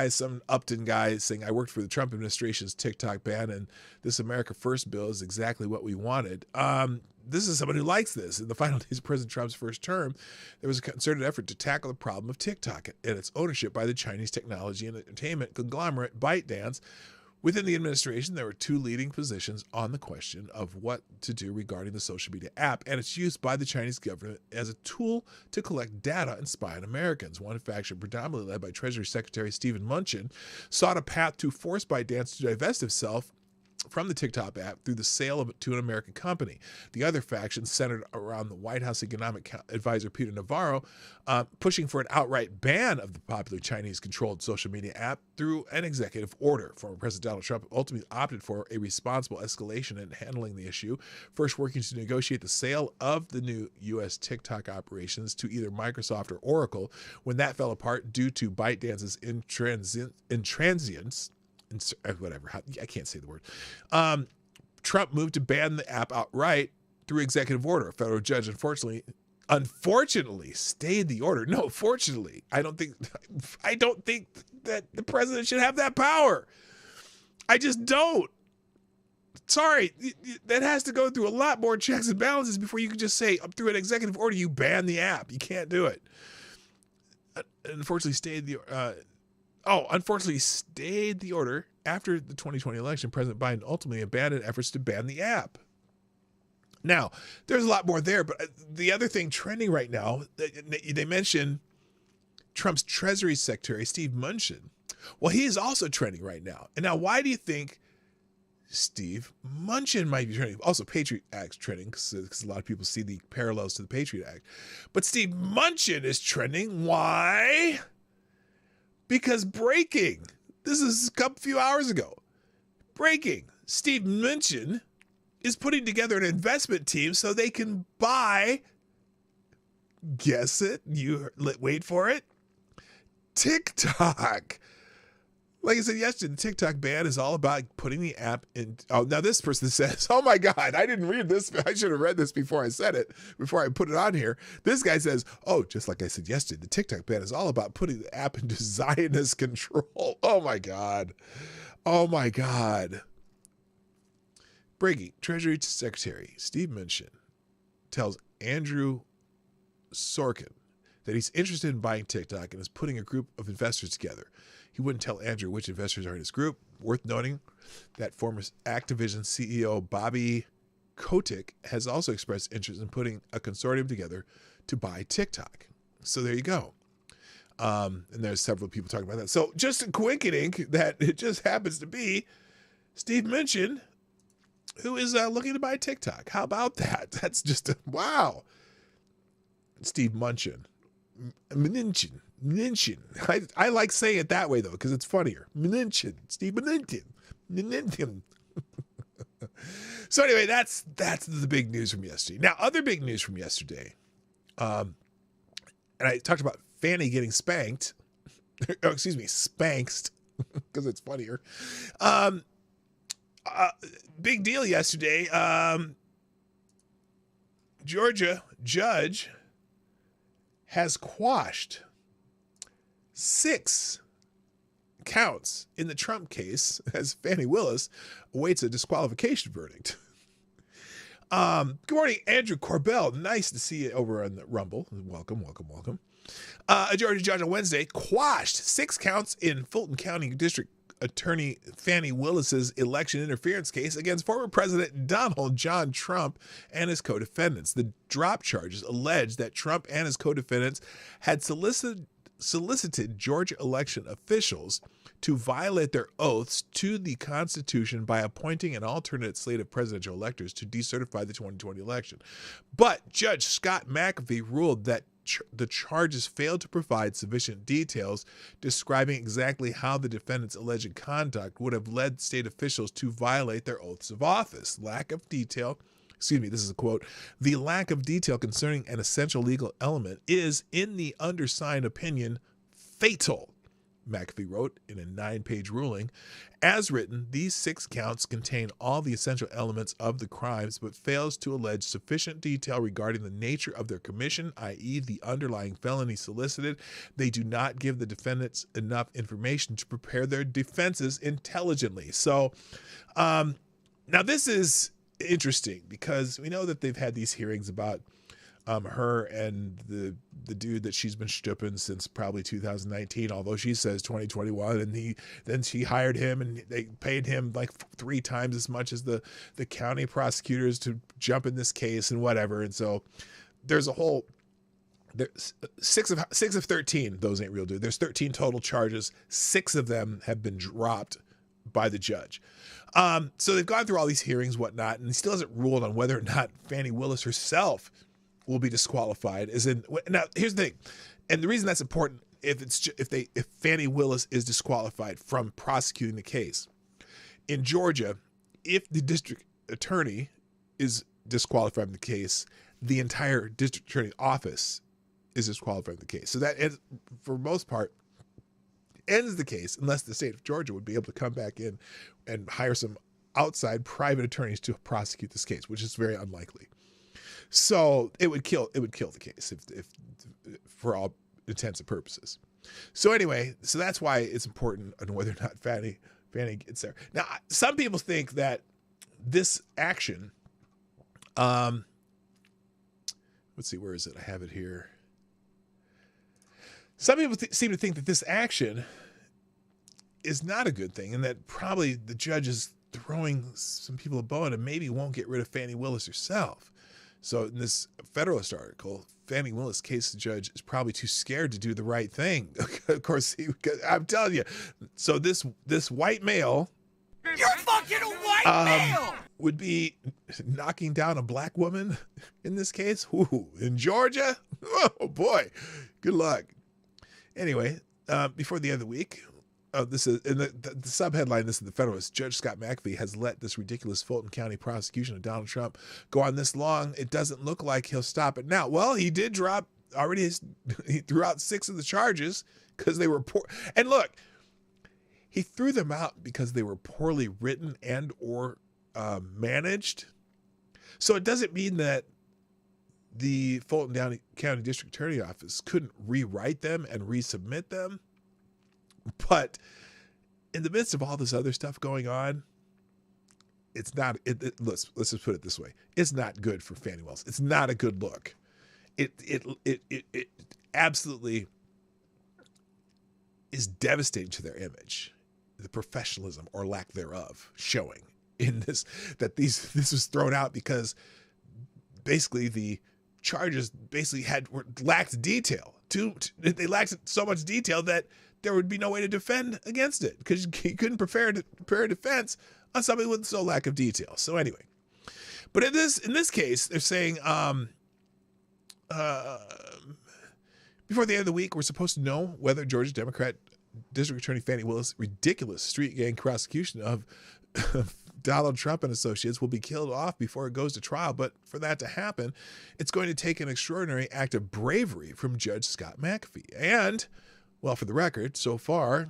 some Upton guy saying, I worked for the Trump administration's TikTok ban, and this America First bill is exactly what we wanted. This is someone who likes this. In the final days of President Trump's first term, there was a concerted effort to tackle the problem of TikTok and its ownership by the Chinese technology and entertainment conglomerate ByteDance. Within the administration, there were two leading positions on the question of what to do regarding the social media app and its use by the Chinese government as a tool to collect data and spy on Americans. One faction, predominantly led by Treasury Secretary Stephen Mnuchin, sought a path to force ByteDance to divest itself from the TikTok app through the sale of it to an American company. The other faction centered around the White House economic advisor Peter Navarro, pushing for an outright ban of the popular Chinese-controlled social media app through an executive order. Former President Donald Trump ultimately opted for a responsible escalation in handling the issue, first working to negotiate the sale of the new U.S. TikTok operations to either Microsoft or Oracle. When that fell apart due to ByteDance's intransience, whatever, I can't say the word. Trump moved to ban the app outright through executive order. A federal judge, unfortunately, stayed the order. No, fortunately, I don't think that the president should have that power. I just don't. Sorry, that has to go through a lot more checks and balances before you can just say, through an executive order, you ban the app. You can't do it. Unfortunately, stayed the order after the 2020 election. President Biden ultimately abandoned efforts to ban the app. Now, there's a lot more there, but the other thing trending right now, they mentioned Trump's Treasury Secretary, Steve Mnuchin. Well, he is also trending right now. And now, why do you think Steve Mnuchin might be trending? Also, Patriot Act trending, because a lot of people see the parallels to the Patriot Act. But Steve Mnuchin is trending. Why? Because breaking, this is a few hours ago, breaking, Steve Mnuchin is putting together an investment team so they can buy, guess it, you wait for it, TikTok. Like I said yesterday, the TikTok ban is all about putting the app in. Oh, now this person says, oh my God, I didn't read this. I should have read this before I said it, before I put it on here. This guy says, oh, just like I said yesterday, the TikTok ban is all about putting the app into Zionist control. Oh my God. Oh my God. Breaking, Treasury Secretary Steve Mnuchin tells Andrew Sorkin that he's interested in buying TikTok and is putting a group of investors together. He wouldn't tell Andrew which investors are in his group. Worth noting that former Activision CEO Bobby Kotick has also expressed interest in putting a consortium together to buy TikTok. So there you go. And there's several people talking about that. So just a coincidence that it just happens to be Steve Mnuchin who is looking to buy TikTok. How about that? That's just wow. Steve Mnuchin. Mnuchin. I like saying it that way, though, because it's funnier. Mnuchin. Steve Mnuchin. So anyway, that's the big news from yesterday. Now, other big news from yesterday, and I talked about Fani getting spanked. Oh, excuse me, Spanxed, because it's funnier. Big deal yesterday. Georgia judge has quashed 6 counts in the Trump case as Fani Willis awaits a disqualification verdict. Good morning, Andrew Corbell. Nice to see you over on the Rumble. Welcome. A Georgia judge on Wednesday quashed 6 counts in Fulton County District Attorney Fani Willis's election interference case against former President Donald John Trump and his co-defendants. The drop charges allege that Trump and his co-defendants had solicited Georgia election officials to violate their oaths to the Constitution by appointing an alternate slate of presidential electors to decertify the 2020 election. But Judge Scott McAfee ruled that the charges failed to provide sufficient details describing exactly how the defendants' alleged conduct would have led state officials to violate their oaths of office. This is a quote, "The lack of detail concerning an essential legal element is, in the undersigned opinion, fatal," McAfee wrote in a 9-page ruling. As written, these 6 counts contain all the essential elements of the crimes, but fails to allege sufficient detail regarding the nature of their commission, i.e. the underlying felony solicited. They do not give the defendants enough information to prepare their defenses intelligently. So now this is interesting because we know that they've had these hearings about her and the dude that she's been stooping since probably 2019, although she says 2021, and then she hired him and they paid him like 3 times as much as the county prosecutors to jump in this case and whatever. And so there's a whole there's 6 of 13. Those ain't real, dude. There's 13 total charges. 6 of them have been dropped by the judge. So they've gone through all these hearings, whatnot, and he still hasn't ruled on whether or not Fani Willis herself will be disqualified. Now here's the thing, and the reason that's important, if Fani Willis is disqualified from prosecuting the case in Georgia, if the district attorney is disqualified from the case, the entire district attorney office is disqualified from the case. So that is, for most part, ends the case unless the state of Georgia would be able to come back in and hire some outside private attorneys to prosecute this case, which is very unlikely. So it would kill the case if for all intents and purposes. So anyway, so that's why it's important on whether or not Fani gets there. Now, some people think that this action, let's see, where is it? I have it here. Some people seem to think that this action is not a good thing and that probably the judge is throwing some people a bone and maybe won't get rid of Fani Willis herself. So in this Federalist article, Fani Willis case judge is probably too scared to do the right thing. Of course, I'm telling you. So this white male, You're fucking a white male! Would be knocking down a black woman in this case. Ooh, in Georgia? Oh boy, good luck. Anyway, before the end of the week, this is in the sub-headline. This is the Federalist. Judge Scott McAfee has let this ridiculous Fulton County prosecution of Donald Trump go on this long. It doesn't look like he'll stop it now. Well, he did drop already. He threw out 6 of the charges because they were poor. And look, he threw them out because they were poorly written and or managed. So it doesn't mean that the Fulton County District Attorney Office couldn't rewrite them and resubmit them. But in the midst of all this other stuff going on, it's not. Let's just put it this way: it's not good for Fani Willis. It's not a good look. It absolutely is devastating to their image, the professionalism or lack thereof showing in this. That this was thrown out because basically the charges lacked detail. They lacked so much detail that there would be no way to defend against it because he couldn't prepare a defense on something with so lack of detail. So anyway, but in this case, they're saying before the end of the week, we're supposed to know whether Georgia Democrat District Attorney Fani Willis' ridiculous street gang prosecution of Donald Trump and associates will be killed off before it goes to trial. But for that to happen, it's going to take an extraordinary act of bravery from Judge Scott McAfee. And, well, for the record, so far,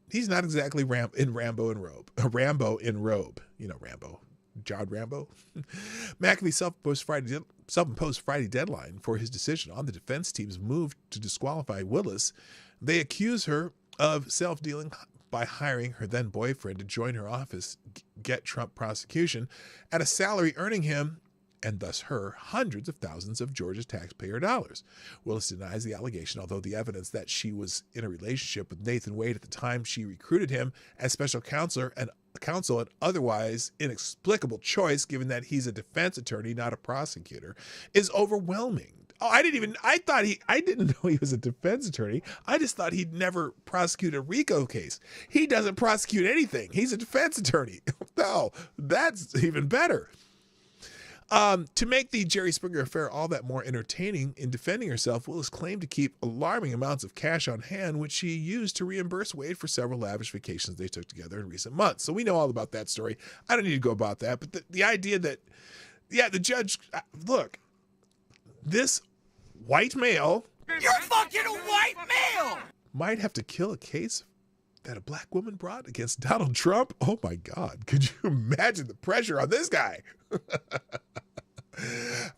he's not exactly Rambo in robe. You know, Rambo. John Rambo. McAfee's self-imposed Friday deadline for his decision on the defense team's move to disqualify Willis. They accuse her of self-dealing by hiring her then boyfriend to join her office, get Trump prosecution, at a salary earning him, and thus her, hundreds of thousands of Georgia's taxpayer dollars. Willis denies the allegation, although the evidence that she was in a relationship with Nathan Wade at the time she recruited him as special counsel an otherwise inexplicable choice, given that he's a defense attorney, not a prosecutor, is overwhelming. Oh, I didn't know he was a defense attorney. I just thought he'd never prosecuted a RICO case. He doesn't prosecute anything. He's a defense attorney. No, that's even better. To make the Jerry Springer affair all that more entertaining in defending herself, Willis claimed to keep alarming amounts of cash on hand, which she used to reimburse Wade for several lavish vacations they took together in recent months. So we know all about that story. I don't need to go about that. But the idea that, the judge, look, this white male... You're fucking a white male! ...might have to kill a case that a black woman brought against Donald Trump. Oh my God. Could you imagine the pressure on this guy?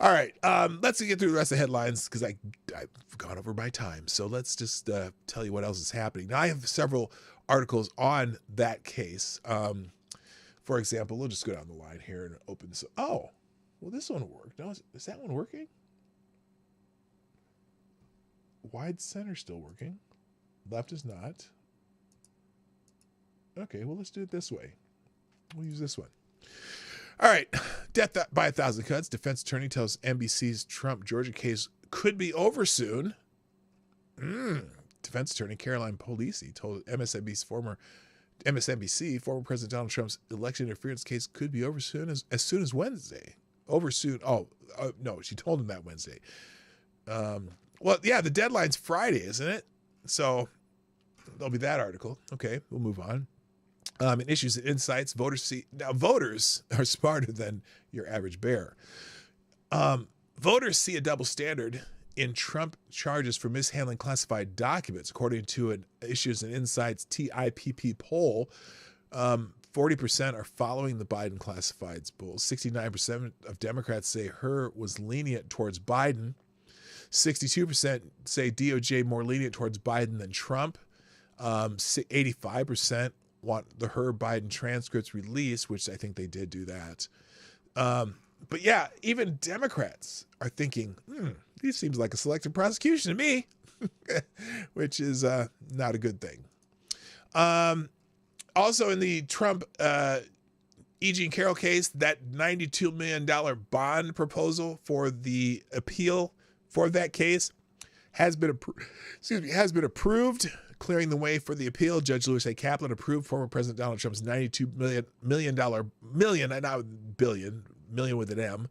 All right. Let's get through the rest of the headlines because I've gone over my time. So let's just tell you what else is happening. Now, I have several articles on that case. For example, we'll just go down the line here and open this. Oh, well, this one worked. No, is that one working? Wide center still working. Left is not. Okay, well, let's do it this way. We'll use this one. All right. Death by 1,000 cuts. Defense attorney tells NBC's Trump Georgia case could be over soon. Defense attorney Caroline Polisi told MSNBC former President Donald Trump's election interference case could be over soon as soon as Wednesday. Over soon. No, she told him that Wednesday. Well, yeah, the deadline's Friday, isn't it? So there'll be that article. Okay, we'll move on. In Issues and Insights, voters are smarter than your average bear. Voters see a double standard in Trump charges for mishandling classified documents, according to an Issues and Insights TIPP poll. 40% are following the Biden classifieds poll. 69% of Democrats say Hur was lenient towards Biden. 62% say DOJ more lenient towards Biden than Trump. 85% want the Hur Biden transcripts released, which I think they did do that. But yeah, even Democrats are thinking, this seems like a selective prosecution to me, which is not a good thing. Also in the Trump E. Jean Carroll case, that $92 million bond proposal for the appeal for that case has been approved, clearing the way for the appeal. Judge Lewis A. Kaplan approved former President Donald Trump's $92 million, not billion, million with an M,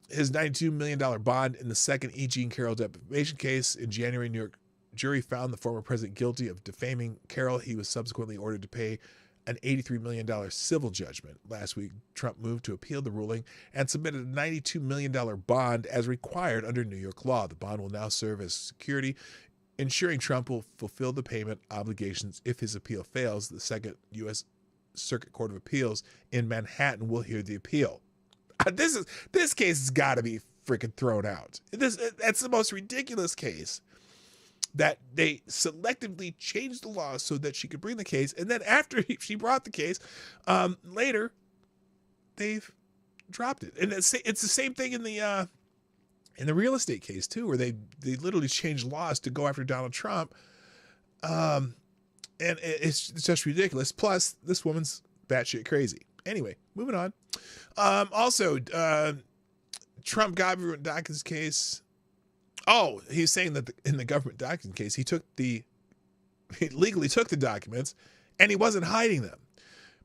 his $92 million bond in the second E. Jean Carroll defamation case in January. New York jury found the former president guilty of defaming Carroll. He was subsequently ordered to pay an $83 million civil judgment. Last week, Trump moved to appeal the ruling and submitted a $92 million bond as required under New York law. The bond will now serve as security, ensuring Trump will fulfill the payment obligations if his appeal fails. The Second U.S. Circuit Court of Appeals in Manhattan will hear the appeal. This case has got to be freaking thrown out. That's the most ridiculous case, that they selectively changed the law so that she could bring the case, and then after she brought the case, later they've dropped it. And it's the same thing in the real estate case too, where they literally changed laws to go after Donald Trump, and it's just ridiculous. Plus, this woman's batshit crazy. Anyway, moving on. Also, Trump government documents case. Oh, he's saying that in the government document case, he legally took the documents, and he wasn't hiding them.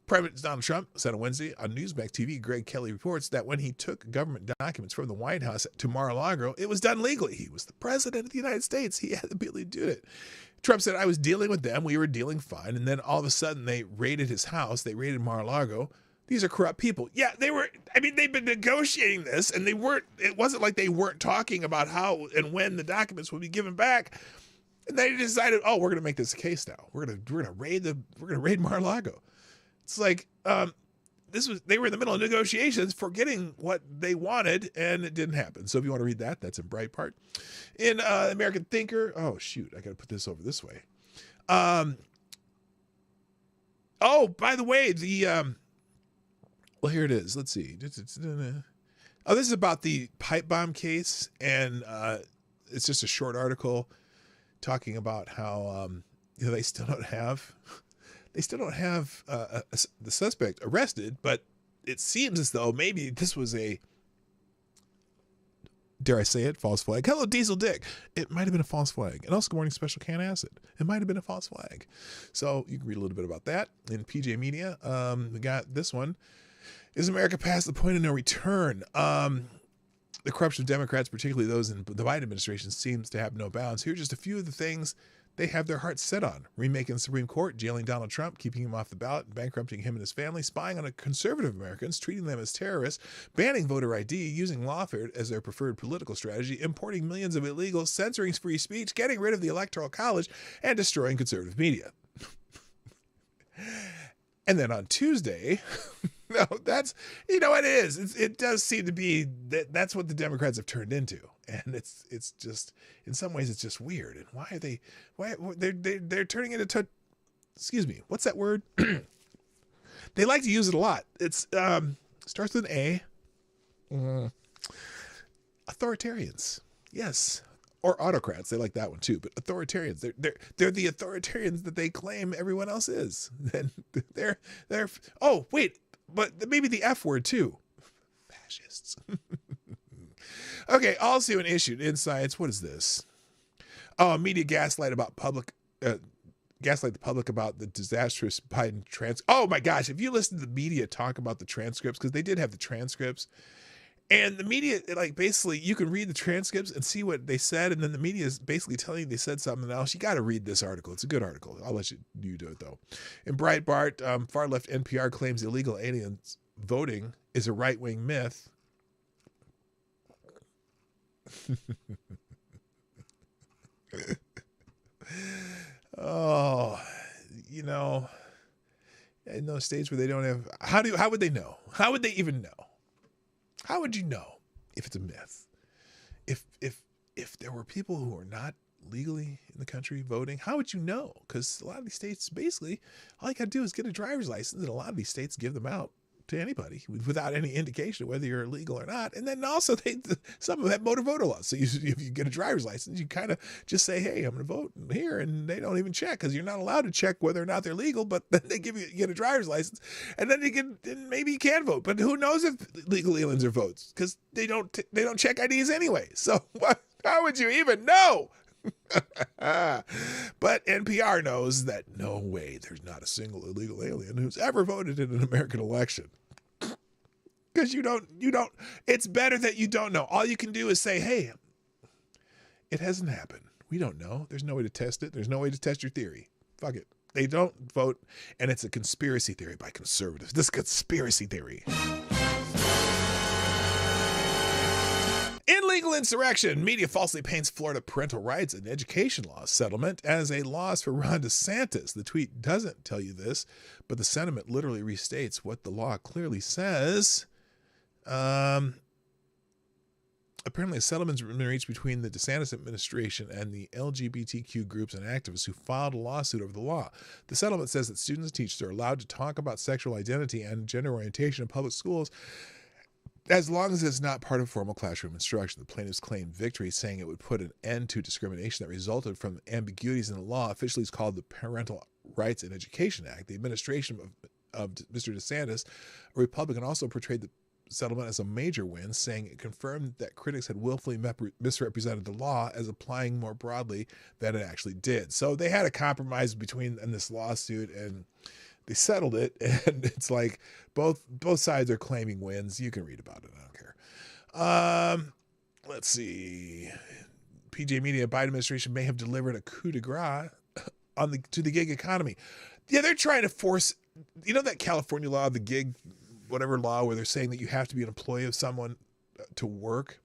President Donald Trump said on Wednesday on Newsmax TV, Greg Kelly reports that when he took government documents from the White House to Mar-a-Lago, it was done legally. He was the president of the United States. He had the ability to do it. Trump said, I was dealing with them. We were dealing fine. And then all of a sudden they raided his house. They raided Mar-a-Lago. These are corrupt people. Yeah, they've been negotiating this, and it wasn't like they weren't talking about how and when the documents would be given back. And they decided, oh, we're going to make this a case now. We're going to raid Mar-a-Lago. It's like, they were in the middle of negotiations for getting what they wanted, and it didn't happen. So if you want to read that, that's in Breitbart. In American Thinker, oh shoot, I got to put this over this way. Oh, by the way, well, here it is. Let's see. Oh, this is about the pipe bomb case, and it's just a short article talking about how they still don't have the suspect arrested, but it seems as though maybe this was a, dare I say it, false flag. Hello, Diesel Dick. It might have been a false flag. And also, good morning, Special Can Acid. It might have been a false flag. So you can read a little bit about that in PJ Media. We got this one. Is America past the point of no return? The corruption of Democrats, particularly those in the Biden administration, seems to have no bounds. Here are just a few of the things they have their hearts set on: remaking the Supreme Court, jailing Donald Trump, keeping him off the ballot, bankrupting him and his family, spying on conservative Americans, treating them as terrorists, banning voter ID, using lawfare as their preferred political strategy, importing millions of illegals, censoring free speech, getting rid of the Electoral College, and destroying conservative media. And then on Tuesday, no, that's, it is. It does seem to be that's what the Democrats have turned into. And it's just, in some ways, it's just weird. And why are they're turning into, excuse me, what's that word? They like to use it a lot. It's, starts with an A. Authoritarians. Yes. Or autocrats. They like that one too. But authoritarians, they're the authoritarians that they claim everyone else is. And they're, oh, wait, but maybe the F word too. Fascists. Okay, also an issue in science. What is this? Oh, media gaslight the public about the disastrous Biden Oh my gosh, if you listen to the media talk about the transcripts, because they did have the transcripts, and the media, like, basically you can read the transcripts and see what they said, and then the media is basically telling you they said something else. You got to read this article. It's a good article. I'll let you do it though. In Breitbart, far left NPR claims illegal aliens voting is a right-wing myth. Oh, in those states where they don't have, how would they know? How would they even know? How would you know if it's a myth? If there were people who are not legally in the country voting, how would you know? Because a lot of these states, basically, all you got to do is get a driver's license, and a lot of these states give them out to anybody without any indication of whether you're illegal or not. And then also some of them have motor voter laws. So if you get a driver's license, you kind of just say, hey, I'm going to vote here. And they don't even check, because you're not allowed to check whether or not they're legal, but then you get a driver's license, and then maybe you can vote. But who knows if legal aliens are votes, because they don't check IDs anyway. So how would you even know? But NPR knows that no way, there's not a single illegal alien who's ever voted in an American election. Because you don't, it's better that you don't know. All you can do is say, hey, it hasn't happened. We don't know. There's no way to test it. There's no way to test your theory. Fuck it. They don't vote, and it's a conspiracy theory by conservatives. This conspiracy theory. In legal insurrection, media falsely paints Florida parental rights and education law settlement as a loss for Ron DeSantis. The tweet doesn't tell you this, but the sentiment literally restates what the law clearly says. Apparently, a settlement has been reached between the DeSantis administration and the LGBTQ groups and activists who filed a lawsuit over the law. The settlement says that students and teachers are allowed to talk about sexual identity and gender orientation in public schools as long as it's not part of formal classroom instruction. The plaintiffs claimed victory, saying it would put an end to discrimination that resulted from ambiguities in the law. Officially, it's called the Parental Rights and Education Act. The administration of Mr. DeSantis, a Republican, also portrayed the settlement as a major win, saying it confirmed that critics had willfully misrepresented the law as applying more broadly than it actually did. So they had a compromise in this lawsuit, and they settled it, and it's like both sides are claiming wins. You can read about it. I don't care. Let's see. PJ Media, Biden administration may have delivered a coup de grace to the gig economy. Yeah, they're trying to force, that California law, the gig whatever law, where they're saying that you have to be an employee of someone to work,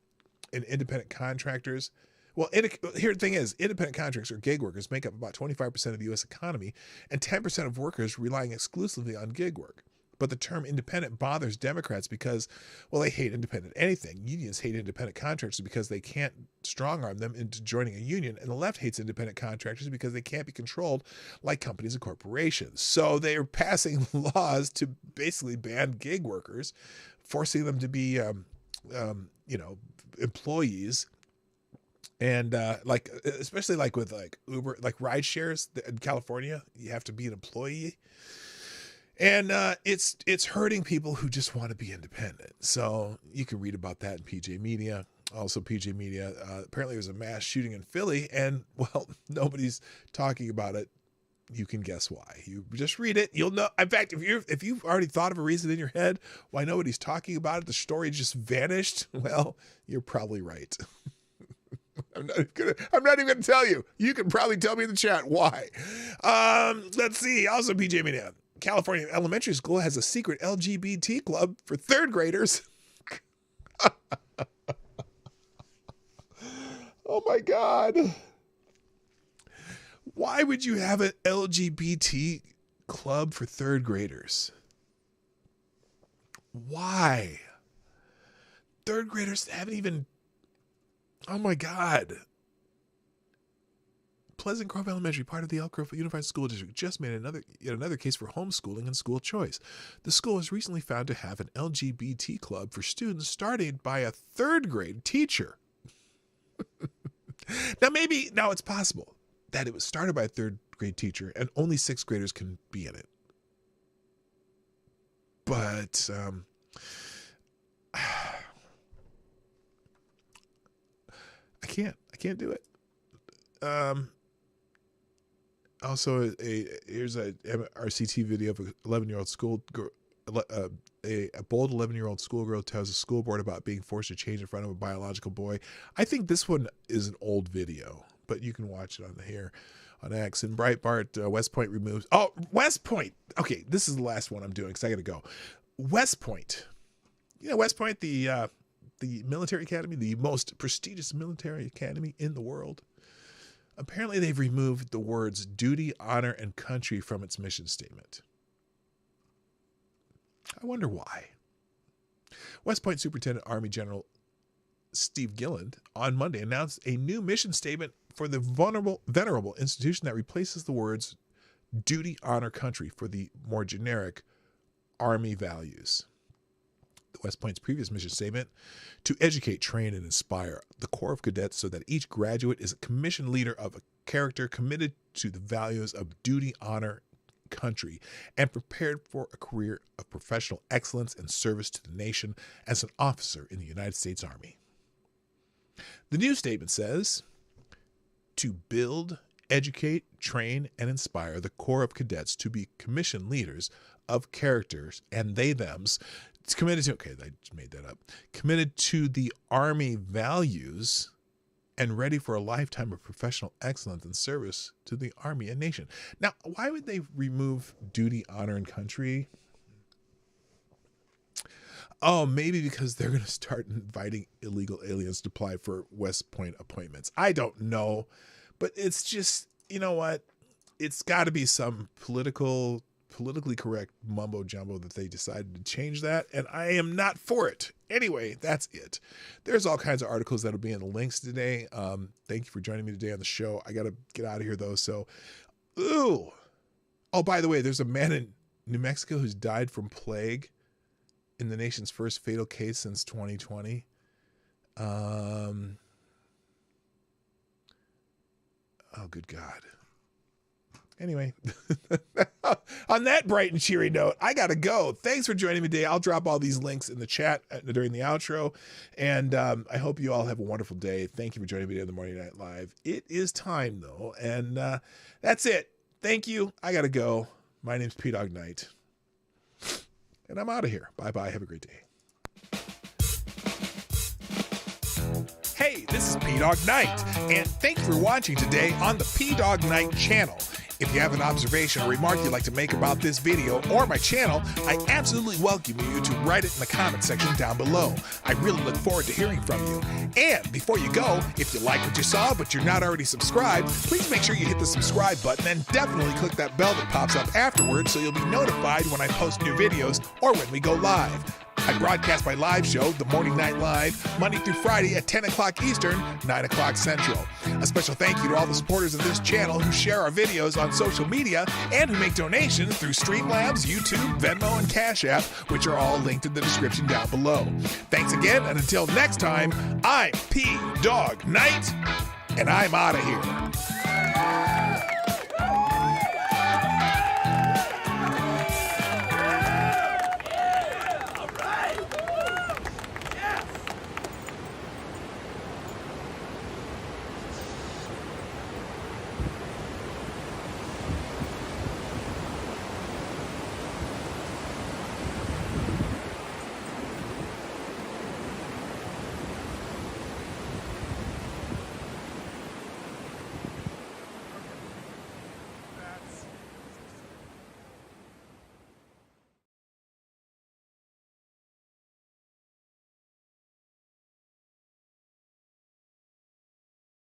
and independent contractors. Well, here the thing is, independent contractors or gig workers make up about 25% of the U.S. economy, and 10% of workers relying exclusively on gig work. But the term independent bothers Democrats because, well, they hate independent anything. Unions hate independent contractors because they can't strong-arm them into joining a union, and the left hates independent contractors because they can't be controlled like companies and corporations. So they are passing laws to basically ban gig workers, forcing them to be, employees. And especially with Uber, like ride shares in California, you have to be an employee. And it's hurting people who just want to be independent. So you can read about that in PJ Media. Also, PJ Media, apparently there was a mass shooting in Philly, and, well, nobody's talking about it. You can guess why. You just read it. You'll know. In fact, if you've already thought of a reason in your head why nobody's talking about it, the story just vanished, well, you're probably right. I'm not even going to tell you. You can probably tell me in the chat why. Let's see. Also, PJ Media. California elementary school has a secret LGBT club for third graders. Oh my God. Why would you have an LGBT club for third graders? Why? Third graders haven't even, oh my God. Pleasant Grove Elementary, part of the Elk Grove Unified School District, just made yet another case for homeschooling and school choice. The school was recently found to have an LGBT club for students started by a third grade teacher. Now it's possible that it was started by a third grade teacher and only sixth graders can be in it. But I can't do it. Also, here's a RCT video of a 11-year-old school girl. A bold 11-year-old schoolgirl tells the school board about being forced to change in front of a biological boy. I think this one is an old video, but you can watch it here on X. And Breitbart, West Point removes. Oh, West Point. Okay, this is the last one I'm doing because I got to go. West Point. West Point, the military academy, the most prestigious military academy in the world. Apparently, they've removed the words duty, honor, and country from its mission statement. I wonder why. West Point Superintendent Army General Steve Gilland on Monday announced a new mission statement for the venerable institution that replaces the words duty, honor, country for the more generic Army values. West Point's previous mission statement: to educate, train, and inspire the Corps of Cadets so that each graduate is a commissioned leader of a character committed to the values of duty, honor, country, and prepared for a career of professional excellence and service to the nation as an officer in the United States Army. The new statement says, to build, educate, train, and inspire the Corps of Cadets to be commissioned leaders of characters and they-thems. It's committed to, okay, I just made that up. Committed to the Army values and ready for a lifetime of professional excellence and service to the Army and nation. Now, why would they remove duty, honor, and country? Oh, maybe because they're going to start inviting illegal aliens to apply for West Point appointments. I don't know, but it's just, you know what? It's got to be some politically correct mumbo jumbo that they decided to change that, and I am not for it. Anyway, that's it. There's all kinds of articles that'll be in the links today. Thank you for joining me today on the show. I got to get out of here though. So, oh, by the way, there's a man in New Mexico who's died from plague in the nation's first fatal case since 2020. Oh, good God. Anyway, on that bright and cheery note, I got to go. Thanks for joining me today. I'll drop all these links in the chat during the outro. And I hope you all have a wonderful day. Thank you for joining me today on the Morning Night Live. It is time, though. And that's it. Thank you. I got to go. My name's P-Dog Knight. And I'm out of here. Bye-bye. Have a great day. Hey, this is P-Dog Knight. And thank you for watching today on the P-Dog Knight channel. If you have an observation or remark you'd like to make about this video or my channel, I absolutely welcome you to write it in the comment section down below. I really look forward to hearing from you. And before you go, if you like what you saw but you're not already subscribed, please make sure you hit the subscribe button and definitely click that bell that pops up afterwards so you'll be notified when I post new videos or when we go live. I broadcast my live show, The Morning Night Live, Monday through Friday at 10 o'clock Eastern, 9 o'clock Central. A special thank you to all the supporters of this channel who share our videos on social media and who make donations through Streamlabs, YouTube, Venmo, and Cash App, which are all linked in the description down below. Thanks again, and until next time, I'm P-Dog Knight, and I'm out of here.